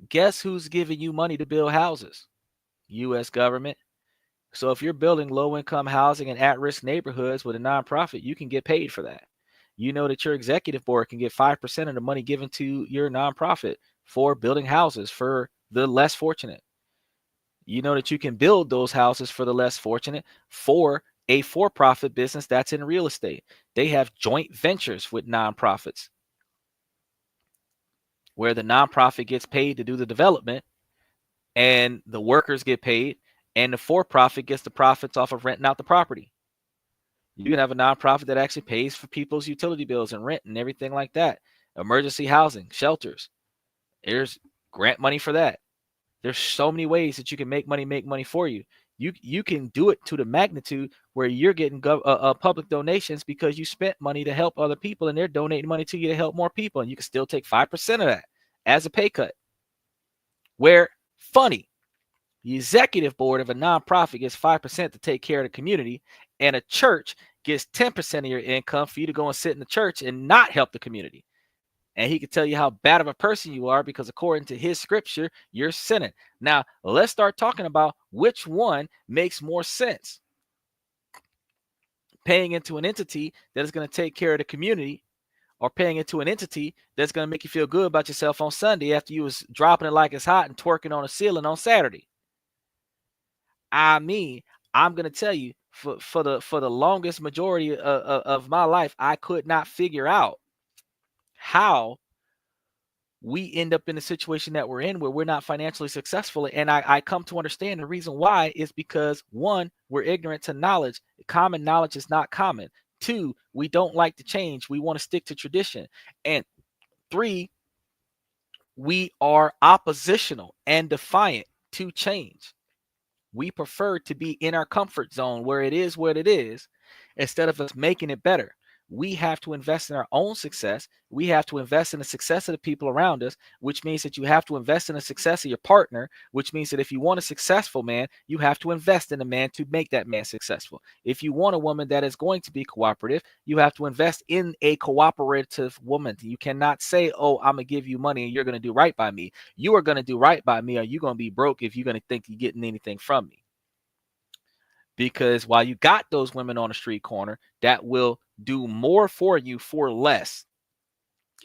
guess who's giving you money to build houses? U.S. government. So if you're building low-income housing in at-risk neighborhoods with a nonprofit, you can get paid for that. You know that your executive board can get 5% of the money given to your nonprofit for building houses for the less fortunate. You know that you can build those houses for the less fortunate for a for-profit business that's in real estate. They have joint ventures with nonprofits where the nonprofit gets paid to do the development and the workers get paid and the for-profit gets the profits off of renting out the property. You can have a nonprofit that actually pays for people's utility bills and rent and everything like that. Emergency housing, shelters. There's grant money for that. There's so many ways that you can make money for you. You can do it to the magnitude where you're getting public donations because you spent money to help other people and they're donating money to you to help more people. And you can still take 5% of that as a pay cut. Where, funny, the executive board of a nonprofit gets 5% to take care of the community, and a church gets 10% of your income for you to go and sit in the church and not help the community. And he can tell you how bad of a person you are because according to his scripture, you're sinning. Now, let's start talking about which one makes more sense. Paying into an entity that is going to take care of the community, or paying into an entity that's going to make you feel good about yourself on Sunday after you was dropping it like it's hot and twerking on a ceiling on Saturday. I mean, I'm going to tell you, for the longest majority of my life, I could not figure out how we end up in the situation that we're in where we're not financially successful. And I come to understand the reason why is because, one, we're ignorant to knowledge. Common knowledge is not common. Two, we don't like to change. We want to stick to tradition. And three, we are oppositional and defiant to change. We prefer to be in our comfort zone where it is what it is instead of us making it better. We have to invest in our own success. We have to invest in the success of the people around us, which means that you have to invest in the success of your partner, which means that if you want a successful man, you have to invest in a man to make that man successful. If you want a woman that is going to be cooperative, you have to invest in a cooperative woman. You cannot say, oh, I'm going to give you money and you're going to do right by me. You are going to do right by me, or you're going to be broke if you're going to think you're getting anything from me. Because while you got those women on the street corner that will do more for you for less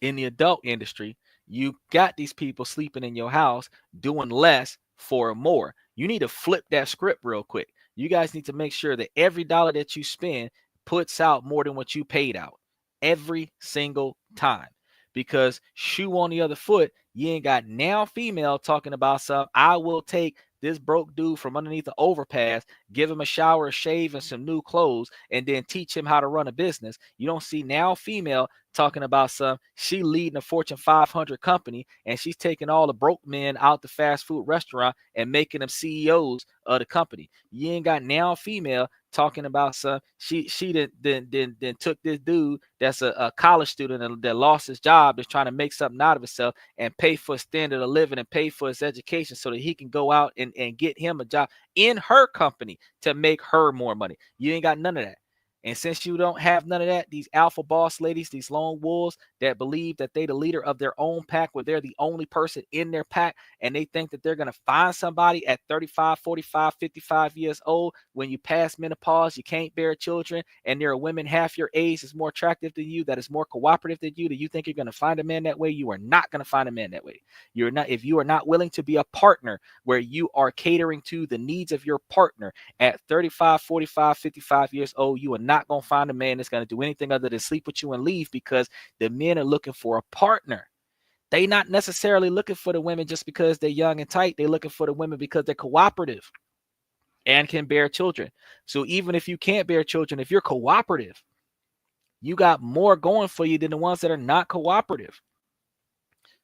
in the adult industry, you got these people sleeping in your house doing less for more. You need to flip that script real quick. You guys need to make sure that every dollar that you spend puts out more than what you paid out every single time. Because shoe on the other foot, you ain't got now female talking about something. I will take this broke dude from underneath the overpass, give him a shower, a shave, and some new clothes, and then teach him how to run a business. You don't see now female talking about some, she leading a Fortune 500 company, and she's taking all the broke men out the fast food restaurant and making them CEOs of the company. You ain't got now female talking about some, she then took this dude that's a college student that lost his job, that's trying to make something out of himself and pay for a standard of living and pay for his education so that he can go out and get him a job in her company to make her more money. You ain't got none of that. And since you don't have none of that, these alpha boss ladies, these lone wolves that believe that they're the leader of their own pack, where they're the only person in their pack, and they think that they're going to find somebody at 35, 45, 55 years old when you pass menopause, you can't bear children, and there are women half your age that's more attractive than you, that is more cooperative than you, that you think you're going to find a man that way. You are not going to find a man that way. You're not, if you are not willing to be a partner where you are catering to the needs of your partner at 35, 45, 55 years old, you are not going to find a man that's going to do anything other than sleep with you and leave, because the men are looking for a partner. They not necessarily looking for the women just because they're young and tight. They're looking for the women because they're cooperative and can bear children. So even if you can't bear children, if you're cooperative, you got more going for you than the ones that are not cooperative.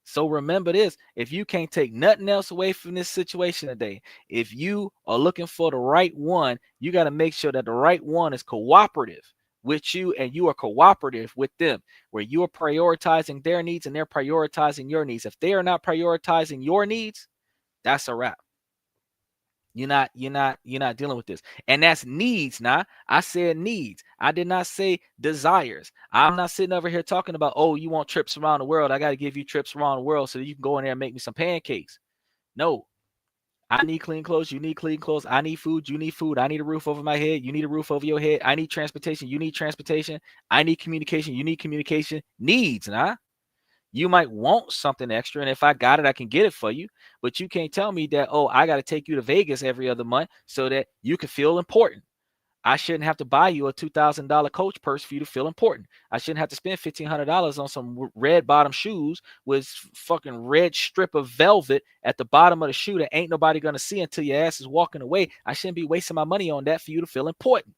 So remember this, if you can't take nothing else away from this situation today, if you are looking for the right one, you got to make sure that the right one is cooperative with you and you are cooperative with them, where you are prioritizing their needs and they're prioritizing your needs. If they are not prioritizing your needs, that's a wrap. You're not dealing with this. And that's needs. Now, I said needs. I did not say desires. I'm not sitting over here talking about, oh, you want trips around the world. I got to give you trips around the world so that you can go in there and make me some pancakes. No, I need clean clothes. You need clean clothes. I need food. You need food. I need a roof over my head. You need a roof over your head. I need transportation. You need transportation. I need communication. You need communication. Needs, nah? You might want something extra, and if I got it, I can get it for you. But you can't tell me that, oh, I got to take you to Vegas every other month so that you can feel important. I shouldn't have to buy you a $2,000 Coach purse for you to feel important. I shouldn't have to spend $1,500 on some red bottom shoes with fucking red strip of velvet at the bottom of the shoe that ain't nobody gonna see until your ass is walking away. I shouldn't be wasting my money on that for you to feel important.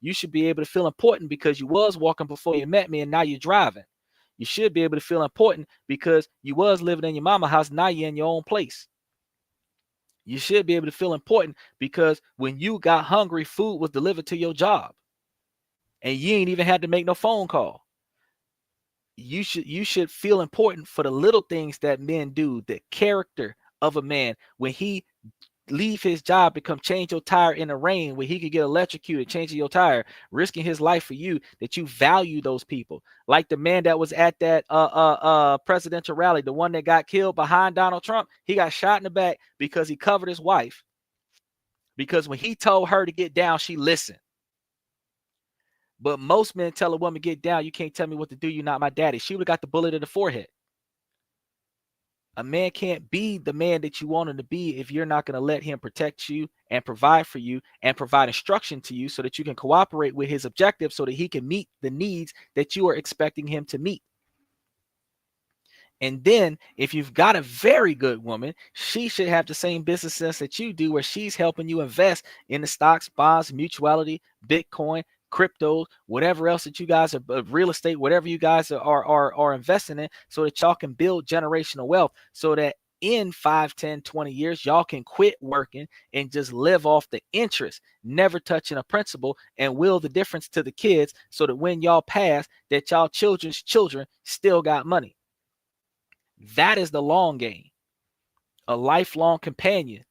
You should be able to feel important because you was walking before you met me and now you're driving. You should be able to feel important because you was living in your mama house, now you're in your own place. You should be able to feel important because when you got hungry, food was delivered to your job and you ain't even had to make no phone call. You should feel important for the little things that men do. The character of a man when he leave his job to come change your tire in the rain, where he could get electrocuted changing your tire, risking his life for you, that you value those people. Like the man that was at that presidential rally, the one that got killed behind Donald Trump, he got shot in the back because he covered his wife. Because when he told her to get down, she listened. But most men tell a woman, get down, you can't tell me what to do, you're not my daddy. She would have got the bullet in the forehead. A man can't be the man that you want him to be if you're not going to let him protect you and provide for you and provide instruction to you so that you can cooperate with his objectives so that he can meet the needs that you are expecting him to meet. And then if you've got a very good woman, she should have the same business sense that you do, where she's helping you invest in the stocks, bonds, mutuality, Bitcoin, crypto, whatever else that you guys are, real estate, whatever you guys are investing in, so that y'all can build generational wealth, so that in 5, 10, 20 years, y'all can quit working and just live off the interest, never touching a principal, and will the difference to the kids so that when y'all pass, that y'all children's children still got money. That is the long game. A lifelong companion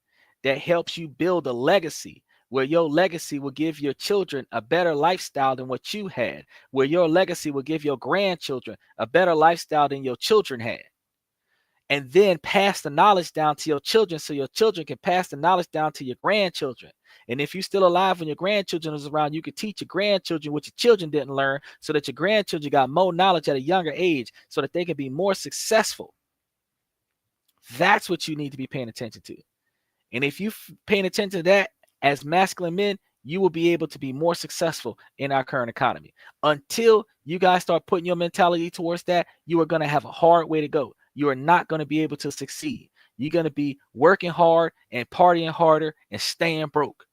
that helps you build a legacy, where your legacy will give your children a better lifestyle than what you had, where your legacy will give your grandchildren a better lifestyle than your children had. And then pass the knowledge down to your children so your children can pass the knowledge down to your grandchildren. And if you're still alive when your grandchildren is around, you could teach your grandchildren what your children didn't learn, so that your grandchildren got more knowledge at a younger age so that they can be more successful. That's what you need to be paying attention to. And if you're paying attention to that as masculine men, you will be able to be more successful in our current economy. Until you guys start putting your mentality towards that, you are going to have a hard way to go. You are not going to be able to succeed. You're going to be working hard and partying harder and staying broke.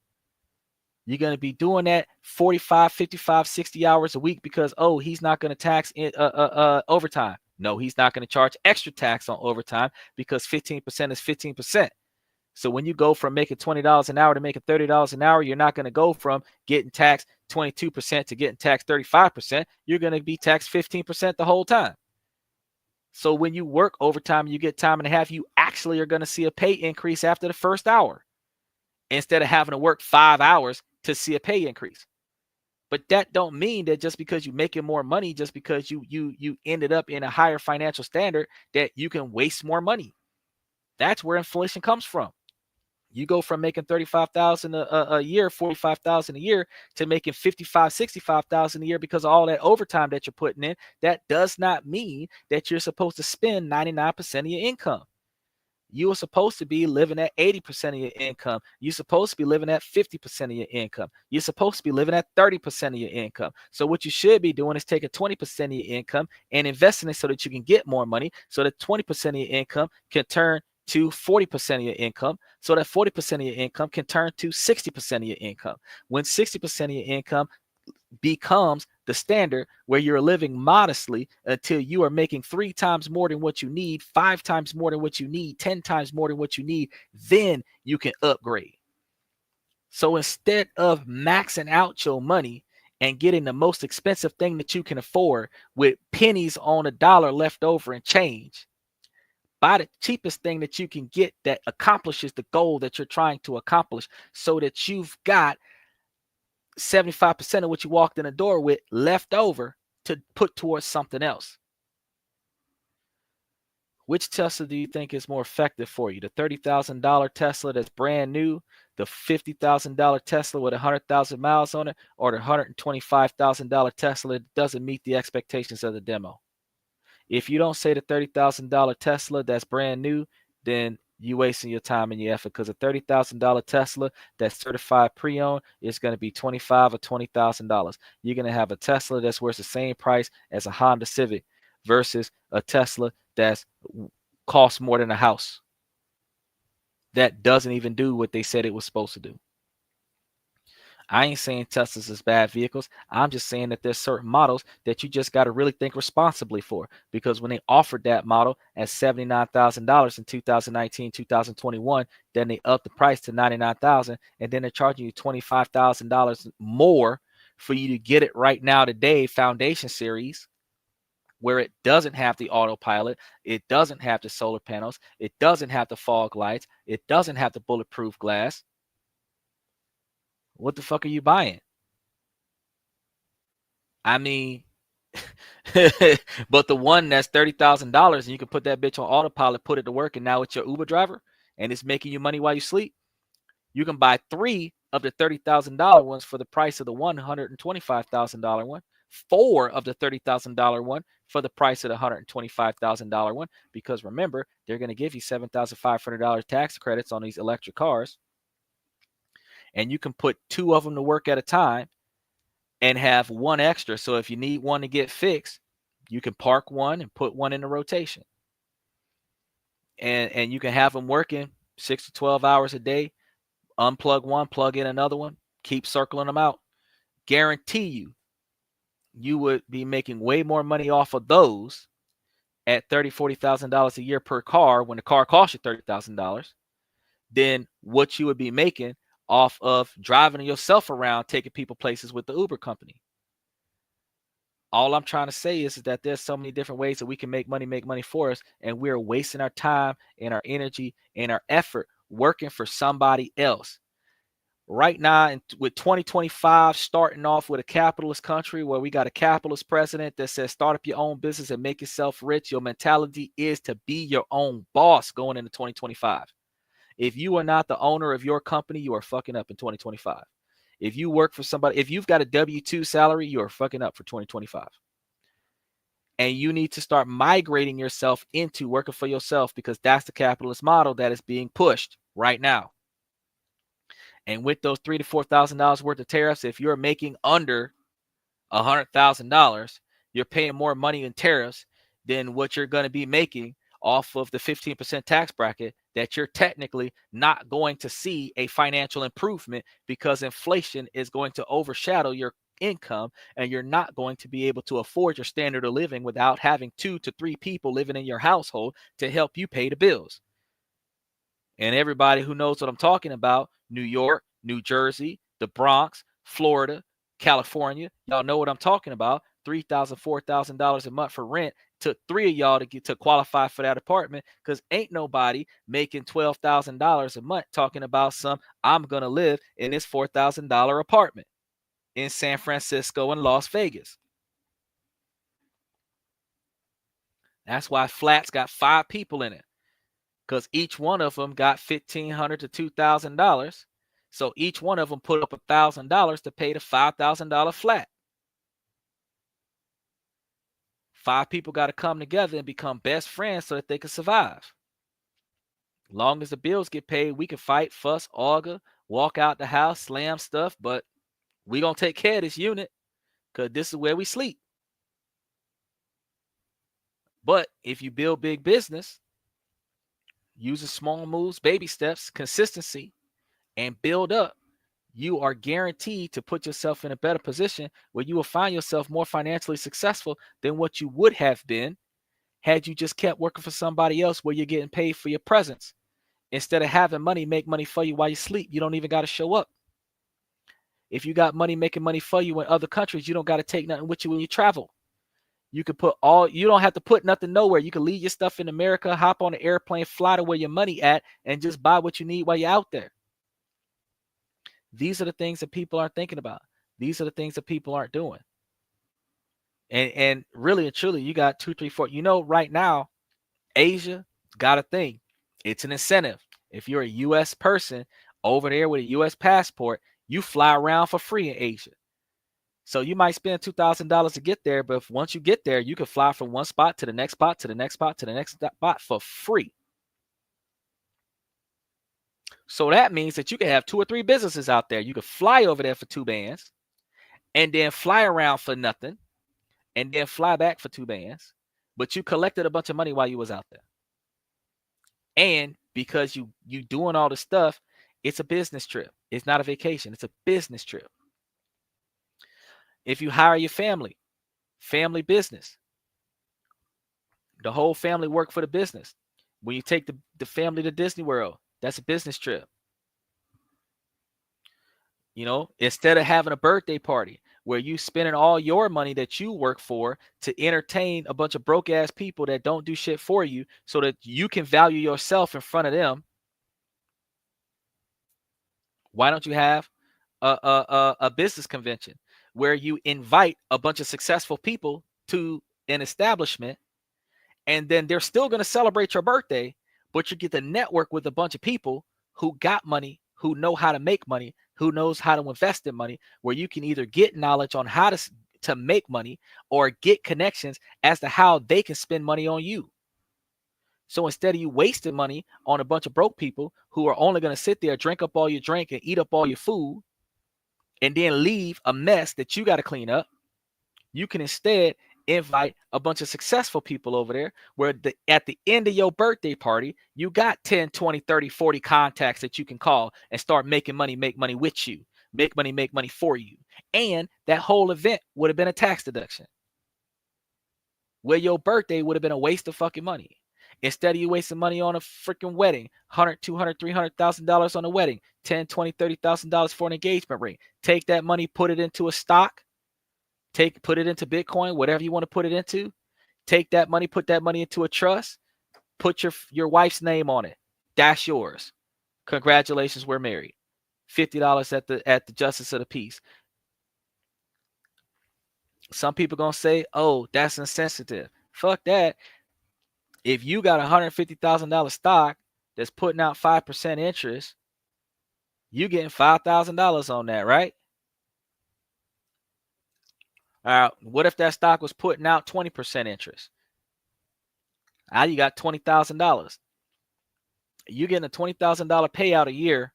You're going to be doing that 45, 55, 60 hours a week because, oh, he's not going to tax overtime. No, he's not going to charge extra tax on overtime because 15% is 15%. So when you go from making $20 an hour to making $30 an hour, you're not going to go from getting taxed 22% to getting taxed 35%. You're going to be taxed 15% the whole time. So when you work overtime and you get time and a half, you actually are going to see a pay increase after the first hour, instead of having to work 5 hours to see a pay increase. But that don't mean that just because you're making more money, just because you ended up in a higher financial standard, that you can waste more money. That's where inflation comes from. You go from making $35,000 a year, $45,000 a year, to making $55,000, $65,000 a year because of all that overtime that you're putting in. That does not mean that you're supposed to spend 99% of your income. You are supposed to be living at 80% of your income. You're supposed to be living at 50% of your income. You're supposed to be living at 30% of your income. So what you should be doing is taking 20% of your income and investing it so that you can get more money, so that 20% of your income can turn to 40% of your income, so that 40% of your income can turn to 60% of your income. When 60% of your income becomes the standard, where you're living modestly until you are making 3 times more than what you need, 5 times more than what you need, 10 times more than what you need, then you can upgrade. So instead of maxing out your money and getting the most expensive thing that you can afford with pennies on a dollar left over and change, buy the cheapest thing that you can get that accomplishes the goal that you're trying to accomplish, so that you've got 75% of what you walked in the door with left over to put towards something else. Which Tesla do you think is more effective for you? The $30,000 Tesla that's brand new, the $50,000 Tesla with 100,000 miles on it, or the $125,000 Tesla that doesn't meet the expectations of the demo? If you don't say the $30,000 Tesla that's brand new, then you wasting your time and your effort, because a $30,000 Tesla that's certified pre-owned is going to be $25,000 or $20,000. You're going to have a Tesla that's worth the same price as a Honda Civic versus a Tesla that's costs more than a house, that doesn't even do what they said it was supposed to do. I ain't saying Teslas is bad vehicles. I'm just saying that there's certain models that you just got to really think responsibly for, because when they offered that model at $79,000 in 2019, 2021, then they upped the price to $99,000, and then they're charging you $25,000 more for you to get it right now today, Foundation Series, where it doesn't have the autopilot, it doesn't have the solar panels, it doesn't have the fog lights, it doesn't have the bulletproof glass. What the fuck are you buying? I mean, but the one that's $30,000 and you can put that bitch on autopilot, put it to work, and now it's your Uber driver and it's making you money while you sleep. You can buy 3 of the $30,000 ones for the price of the $125,000 one, 4 of the $30,000 one for the price of the $125,000 one, because remember, they're going to give you $7,500 tax credits on these electric cars. And you can put 2 of them to work at a time and have 1 extra. So if you need one to get fixed, you can park one and put one in the rotation. And you can have them working 6 to 12 hours a day, unplug one, plug in another one, keep circling them out. Guarantee you would be making way more money off of those at $30,000, $40,000 a year per car when the car costs you $30,000 than what you would be making off of driving yourself around, taking people places with the Uber company. All I'm trying to say is that there's so many different ways that we can make money for us, and we're wasting our time and our energy and our effort working for somebody else. Right now, with 2025 starting off with a capitalist country where we got a capitalist president that says start up your own business and make yourself rich, your mentality is to be your own boss going into 2025. If you are not the owner of your company, you are fucking up in 2025. If you work for somebody, if you've got a W-2 salary, you are fucking up for 2025. And you need to start migrating yourself into working for yourself, because that's the capitalist model that is being pushed right now. And with those $3,000 to $4,000 worth of tariffs, if you're making under $100,000, you're paying more money in tariffs than what you're going to be making off of the 15% tax bracket, that you're technically not going to see a financial improvement, because inflation is going to overshadow your income, and you're not going to be able to afford your standard of living without having 2 to 3 people living in your household to help you pay the bills. And everybody who knows what I'm talking about, New York, New Jersey, the Bronx, Florida, California, y'all know what I'm talking about. $3,000, $4,000 a month for rent. Took 3 of y'all to get to qualify for that apartment, because ain't nobody making $12,000 a month talking about I'm going to live in this $4,000 apartment in San Francisco and Las Vegas. That's why flats got 5 people in it, because each one of them got $1,500 to $2,000. So each one of them put up $1,000 to pay the $5,000 flat. 5 people got to come together and become best friends so that they can survive. Long as the bills get paid, we can fight, fuss, argue, walk out the house, slam stuff, but we gonna take care of this unit, because this is where we sleep. But if you build big business, using small moves, baby steps, consistency, and build up, you are guaranteed to put yourself in a better position where you will find yourself more financially successful than what you would have been had you just kept working for somebody else, where you're getting paid for your presence. Instead of having money make money for you while you sleep, you don't even got to show up. If you got money making money for you in other countries, you don't got to take nothing with you when you travel. You can you don't have to put nothing nowhere. You can leave your stuff in America, hop on an airplane, fly to where your money at, and just buy what you need while you're out there. These are the things that people aren't thinking about. These are the things that people aren't doing. And really and truly, you got 2, 3, 4. Right now, Asia got a thing. It's an incentive. If you're a U.S. person over there with a U.S. passport, you fly around for free in Asia. So you might spend $2,000 to get there, but if once you get there, you can fly from one spot to the next spot to the next spot to the next spot for free. So that means that you can have 2 or 3 businesses out there. You can fly over there for 2 bands and then fly around for nothing and then fly back for 2 bands, but you collected a bunch of money while you was out there. And because you doing all the stuff, it's a business trip. It's not a vacation. It's a business trip. If you hire your family business, the whole family work for the business. When you take the family to Disney World, that's a business trip. You know, instead of having a birthday party where you spending all your money that you work for to entertain a bunch of broke ass people that don't do shit for you so that you can value yourself in front of them, why don't you have a business convention where you invite a bunch of successful people to an establishment, and then they're still going to celebrate your birthday, but you get to network with a bunch of people who got money, who know how to make money, who knows how to invest in money, where you can either get knowledge on how to make money or get connections as to how they can spend money on you. So instead of you wasting money on a bunch of broke people who are only going to sit there, drink up all your drink and eat up all your food, and then leave a mess that you got to clean up, you can instead invite a bunch of successful people over there where at the end of your birthday party, you got 10, 20, 30, 40 contacts that you can call and start making money, make money with you, make money for you. And that whole event would have been a tax deduction, where your birthday would have been a waste of fucking money. Instead of you wasting money on a freaking wedding, $100, $200, $300,000 on a wedding, $10, $20, $30,000 for an engagement ring. Take that money, put it into a stock, put it into Bitcoin, whatever you want to put it into. Take that money, put that money into a trust, put your wife's name on it. That's yours. Congratulations, we're married. $50 at the justice of the peace. Some people gonna say, oh, that's insensitive. Fuck that. If you got $150,000 stock that's putting out 5% interest, you getting $5,000 on that, right? What if that stock was putting out 20% interest? Now you got $20,000. You're getting a $20,000 payout a year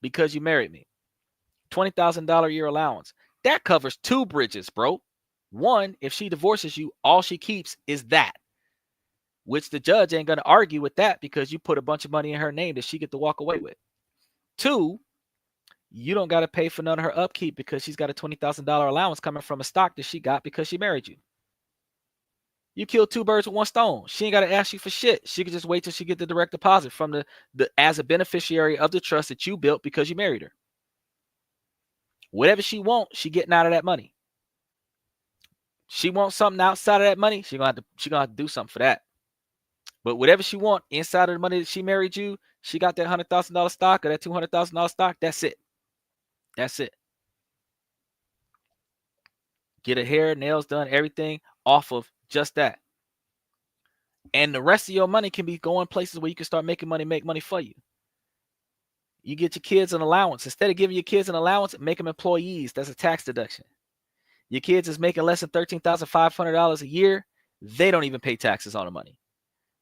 because you married me. $20,000 a year allowance. That covers 2 bridges, bro. One, if she divorces you, all she keeps is that, which the judge ain't going to argue with that because you put a bunch of money in her name that she get to walk away with. 2, you don't got to pay for none of her upkeep because she's got a $20,000 allowance coming from a stock that she got because she married you. You killed 2 birds with 1 stone. She ain't got to ask you for shit. She can just wait till she get the direct deposit from the as a beneficiary of the trust that you built because you married her. Whatever she wants, she getting out of that money. She wants something outside of that money, she gonna have to do something for that. But whatever she want inside of the money that she married you, she got that $100,000 stock or that $200,000 stock. That's it. That's it. Get her hair, nails done, everything off of just that. And the rest of your money can be going places where you can start making money, make money for you. You get your kids an allowance. Instead of giving your kids an allowance, make them employees. That's a tax deduction. Your kids is making less than $13,500 a year. They don't even pay taxes on the money.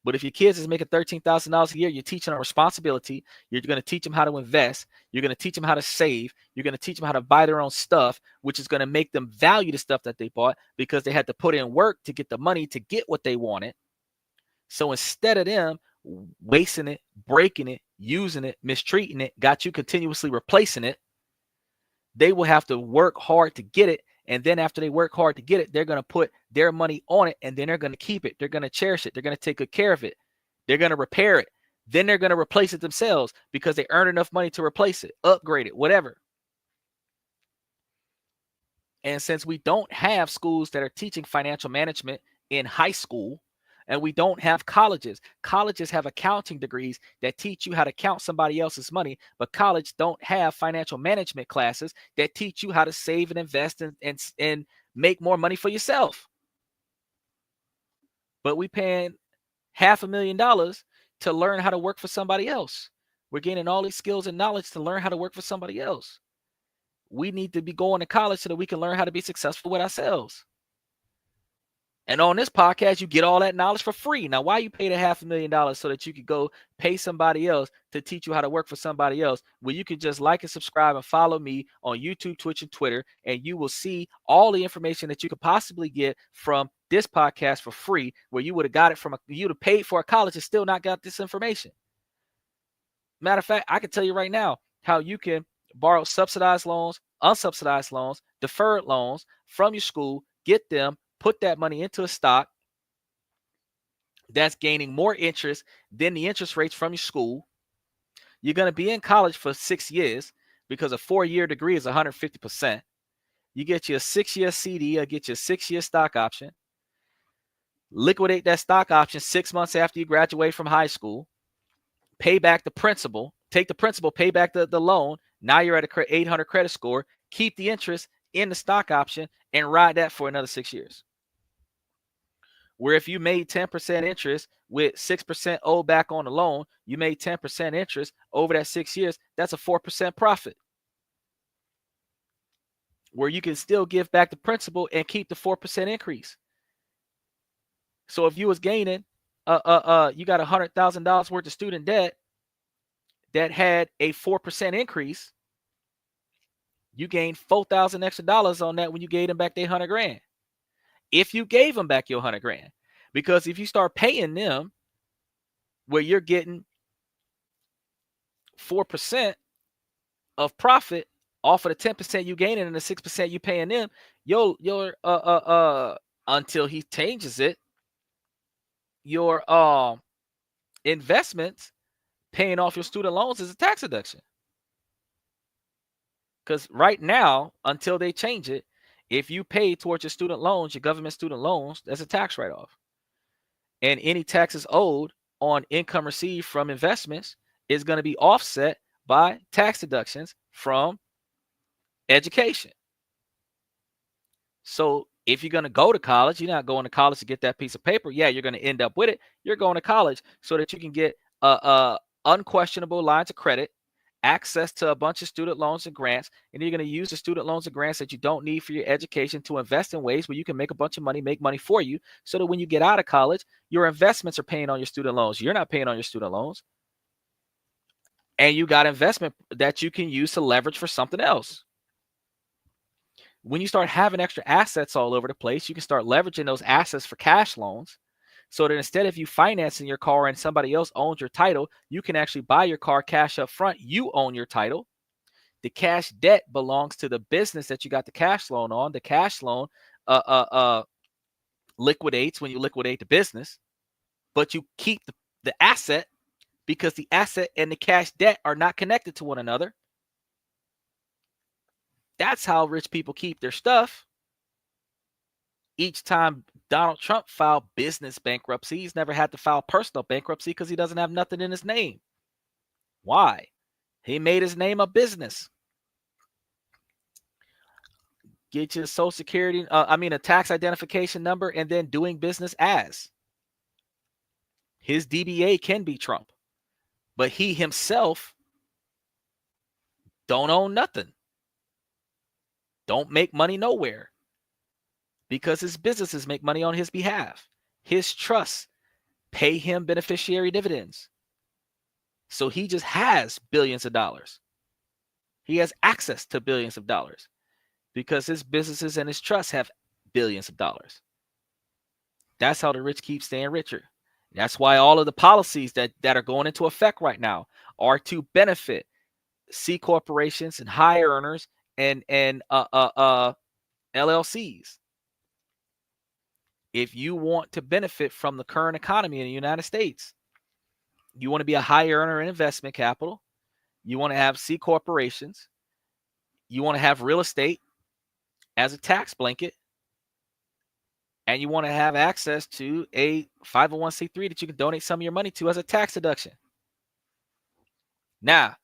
But if your kids is making $13,000 a year, you're teaching them responsibility. You're going to teach them how to invest. You're going to teach them how to save. You're going to teach them how to buy their own stuff, which is going to make them value the stuff that they bought because they had to put in work to get the money to get what they wanted. So instead of them wasting it, breaking it, using it, mistreating it, got you continuously replacing it, they will have to work hard to get it. And then after they work hard to get it, they're going to put their money on it, and then they're going to keep it. They're going to cherish it. They're going to take good care of it. They're going to repair it. Then they're going to replace it themselves because they earned enough money to replace it, upgrade it, whatever. And since we don't have schools that are teaching financial management in high school, and we don't have colleges have accounting degrees that teach you how to count somebody else's money, but college don't have financial management classes that teach you how to save and invest and make more money for yourself. But we paying $500,000 to learn how to work for somebody else. We're gaining all these skills and knowledge to learn how to work for somebody else. We need to be going to college so that we can learn how to be successful with ourselves. And on this podcast, you get all that knowledge for free. Now, why you pay the $500,000 so that you could go pay somebody else to teach you how to work for somebody else? Well, you can just like and subscribe and follow me on YouTube, Twitch, and Twitter, and you will see all the information that you could possibly get from this podcast for free, where you would have got it from you'd have paid for a college and still not got this information. Matter of fact, I can tell you right now how you can borrow subsidized loans, unsubsidized loans, deferred loans from your school, get them, put that money into a stock that's gaining more interest than the interest rates from your school. You're going to be in college for 6 years because a 4-year degree is 150%. You get you a 6-year CD or get you a 6-year stock option. Liquidate that stock option 6 months after you graduate from high school. Pay back the principal. Take the principal, pay back the loan. Now you're at a 800 credit score. Keep the interest in the stock option and ride that for another 6 years. Where if you made 10% interest with 6% owed back on the loan, you made 10% interest over that 6 years, that's a 4% profit. Where you can still give back the principal and keep the 4% increase. So if you was gaining, you got $100,000 worth of student debt that had a 4% increase, you gained $4,000 extra on that when you gave them back their $100,000. If you gave them back your $100,000, because if you start paying them where you're getting 4% of profit off of the 10% you gaining and the 6% you paying them, your until he changes it, your investments paying off your student loans is a tax deduction. Because right now, until they change it, if you pay towards your student loans, your government student loans, that's a tax write-off. And any taxes owed on income received from investments is going to be offset by tax deductions from education. So if you're going to go to college, you're not going to college to get that piece of paper. Yeah, you're going to end up with it. You're going to college so that you can get unquestionable lines of credit, access to a bunch of student loans and grants, and you're going to use the student loans and grants that you don't need for your education to invest in ways where you can make a bunch of money, make money for you, so that when you get out of college, your investments are paying on your student loans. You're not paying on your student loans. And you got investment that you can use to leverage for something else. When you start having extra assets all over the place, you can start leveraging those assets for cash loans. So that instead of you financing your car and somebody else owns your title, you can actually buy your car cash up front. You own your title. The cash debt belongs to the business that you got the cash loan on. The cash loan liquidates when you liquidate the business, but you keep the asset because the asset and the cash debt are not connected to one another. That's how rich people keep their stuff. Each time Donald Trump filed business bankruptcy, he's never had to file personal bankruptcy because he doesn't have nothing in his name. Why? He made his name a business. Get your social security, a tax identification number, and then doing business as. His DBA can be Trump, but he himself don't own nothing. Don't make money nowhere. Because his businesses make money on his behalf. His trusts pay him beneficiary dividends. So he just has billions of dollars. He has access to billions of dollars because his businesses and his trusts have billions of dollars. That's how the rich keep staying richer. That's why all of the policies that are going into effect right now are to benefit C corporations and high earners and LLCs. If you want to benefit from the current economy in the United States, you want to be a high earner in investment capital, you want to have C corporations, you want to have real estate as a tax blanket, and you want to have access to a 501c3 that you can donate some of your money to as a tax deduction. Now,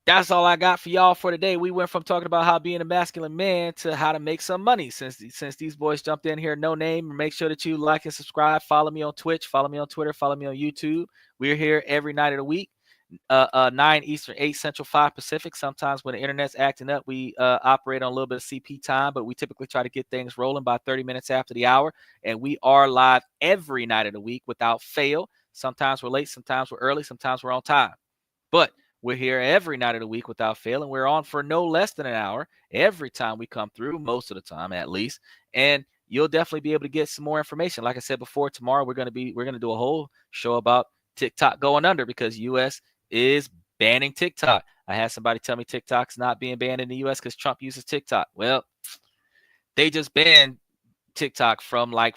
that's all I got for y'all for today. We went from talking about how being a masculine man to how to make some money. Since these boys jumped in here, no name. Make sure that you like and subscribe. Follow me on Twitch. Follow me on Twitter. Follow me on YouTube. We're here every night of the week. 9 Eastern, 8 Central, 5 Pacific. Sometimes when the internet's acting up, we operate on a little bit of CP time, but we typically try to get things rolling by 30 minutes after the hour. And we are live every night of the week without fail. Sometimes we're late, sometimes we're early, sometimes we're on time. But we're here every night of the week without fail, and we're on for no less than an hour every time we come through, most of the time at least. And you'll definitely be able to get some more information. Like I said before, tomorrow we're gonna do a whole show about TikTok going under because US is banning TikTok. I had somebody tell me TikTok's not being banned in the US because Trump uses TikTok. Well, they just banned TikTok from like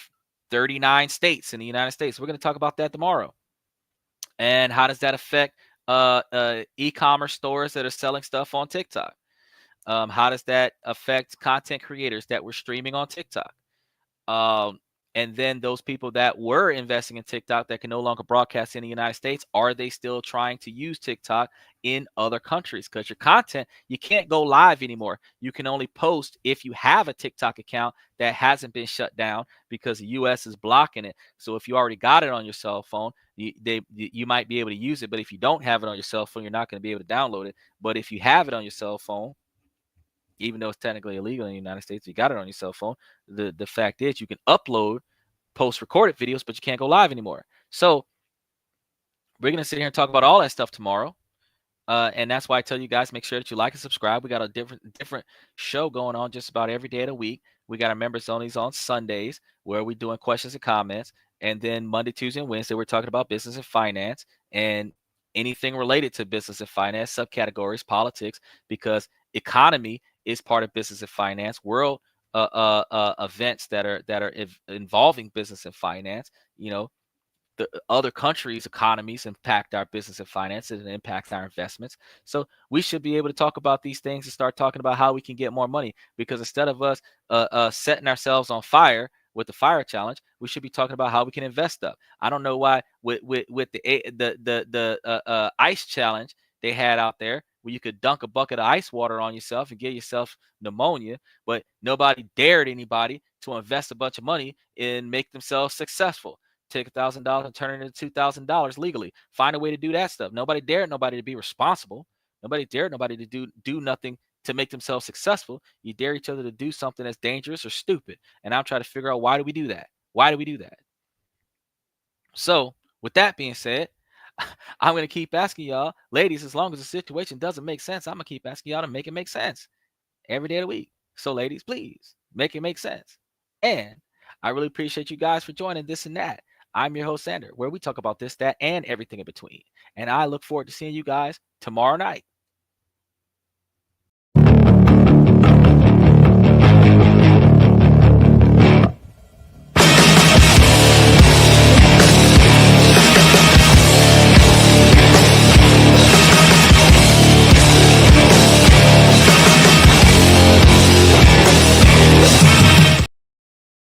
39 states in the United States. We're going to talk about that tomorrow. And how does that affect e-commerce stores that are selling stuff on TikTok? How does that affect content creators that were streaming on TikTok? And then those people that were investing in TikTok that can no longer broadcast in the United States, are they still trying to use TikTok in other countries? Because your content, you can't go live anymore. You can only post if you have a TikTok account that hasn't been shut down because the US is blocking it. So if you already got it on your cell phone, you might be able to use it. But if you don't have it on your cell phone, you're not going to be able to download it. But if you have it on your cell phone, even though it's technically illegal in the United States, you got it on your cell phone. The fact is you can upload post-recorded videos, but you can't go live anymore. So we're going to sit here and talk about all that stuff tomorrow. And that's why I tell you guys, make sure that you like and subscribe. We got a different show going on just about every day of the week. We got our members onlys on Sundays where we're doing questions and comments. And then Monday, Tuesday, and Wednesday, we're talking about business and finance and anything related to business and finance, subcategories, politics, because economy is part of business and finance. World events that are involving business and finance, you know, the other countries' economies impact our business and finances and impacts our investments. So we should be able to talk about these things and start talking about how we can get more money. Because instead of us setting ourselves on fire with the fire challenge, we should be talking about how we can invest stuff. I don't know why with the ice challenge they had out there where you could dunk a bucket of ice water on yourself and get yourself pneumonia, but nobody dared anybody to invest a bunch of money and make themselves successful. Take $1,000 and turn it into $2,000 legally. Find a way to do that stuff. Nobody dared nobody to be responsible. Nobody dared nobody to do nothing to make themselves successful. You dare each other to do something that's dangerous or stupid. And I'm trying to figure out, why do we do that? Why do we do that? So with that being said, I'm going to keep asking y'all, ladies, as long as the situation doesn't make sense, I'm going to keep asking y'all to make it make sense every day of the week. So ladies, please make it make sense. And I really appreciate you guys for joining This and That. I'm your host, Sander, where we talk about this, that, and everything in between. And I look forward to seeing you guys tomorrow night.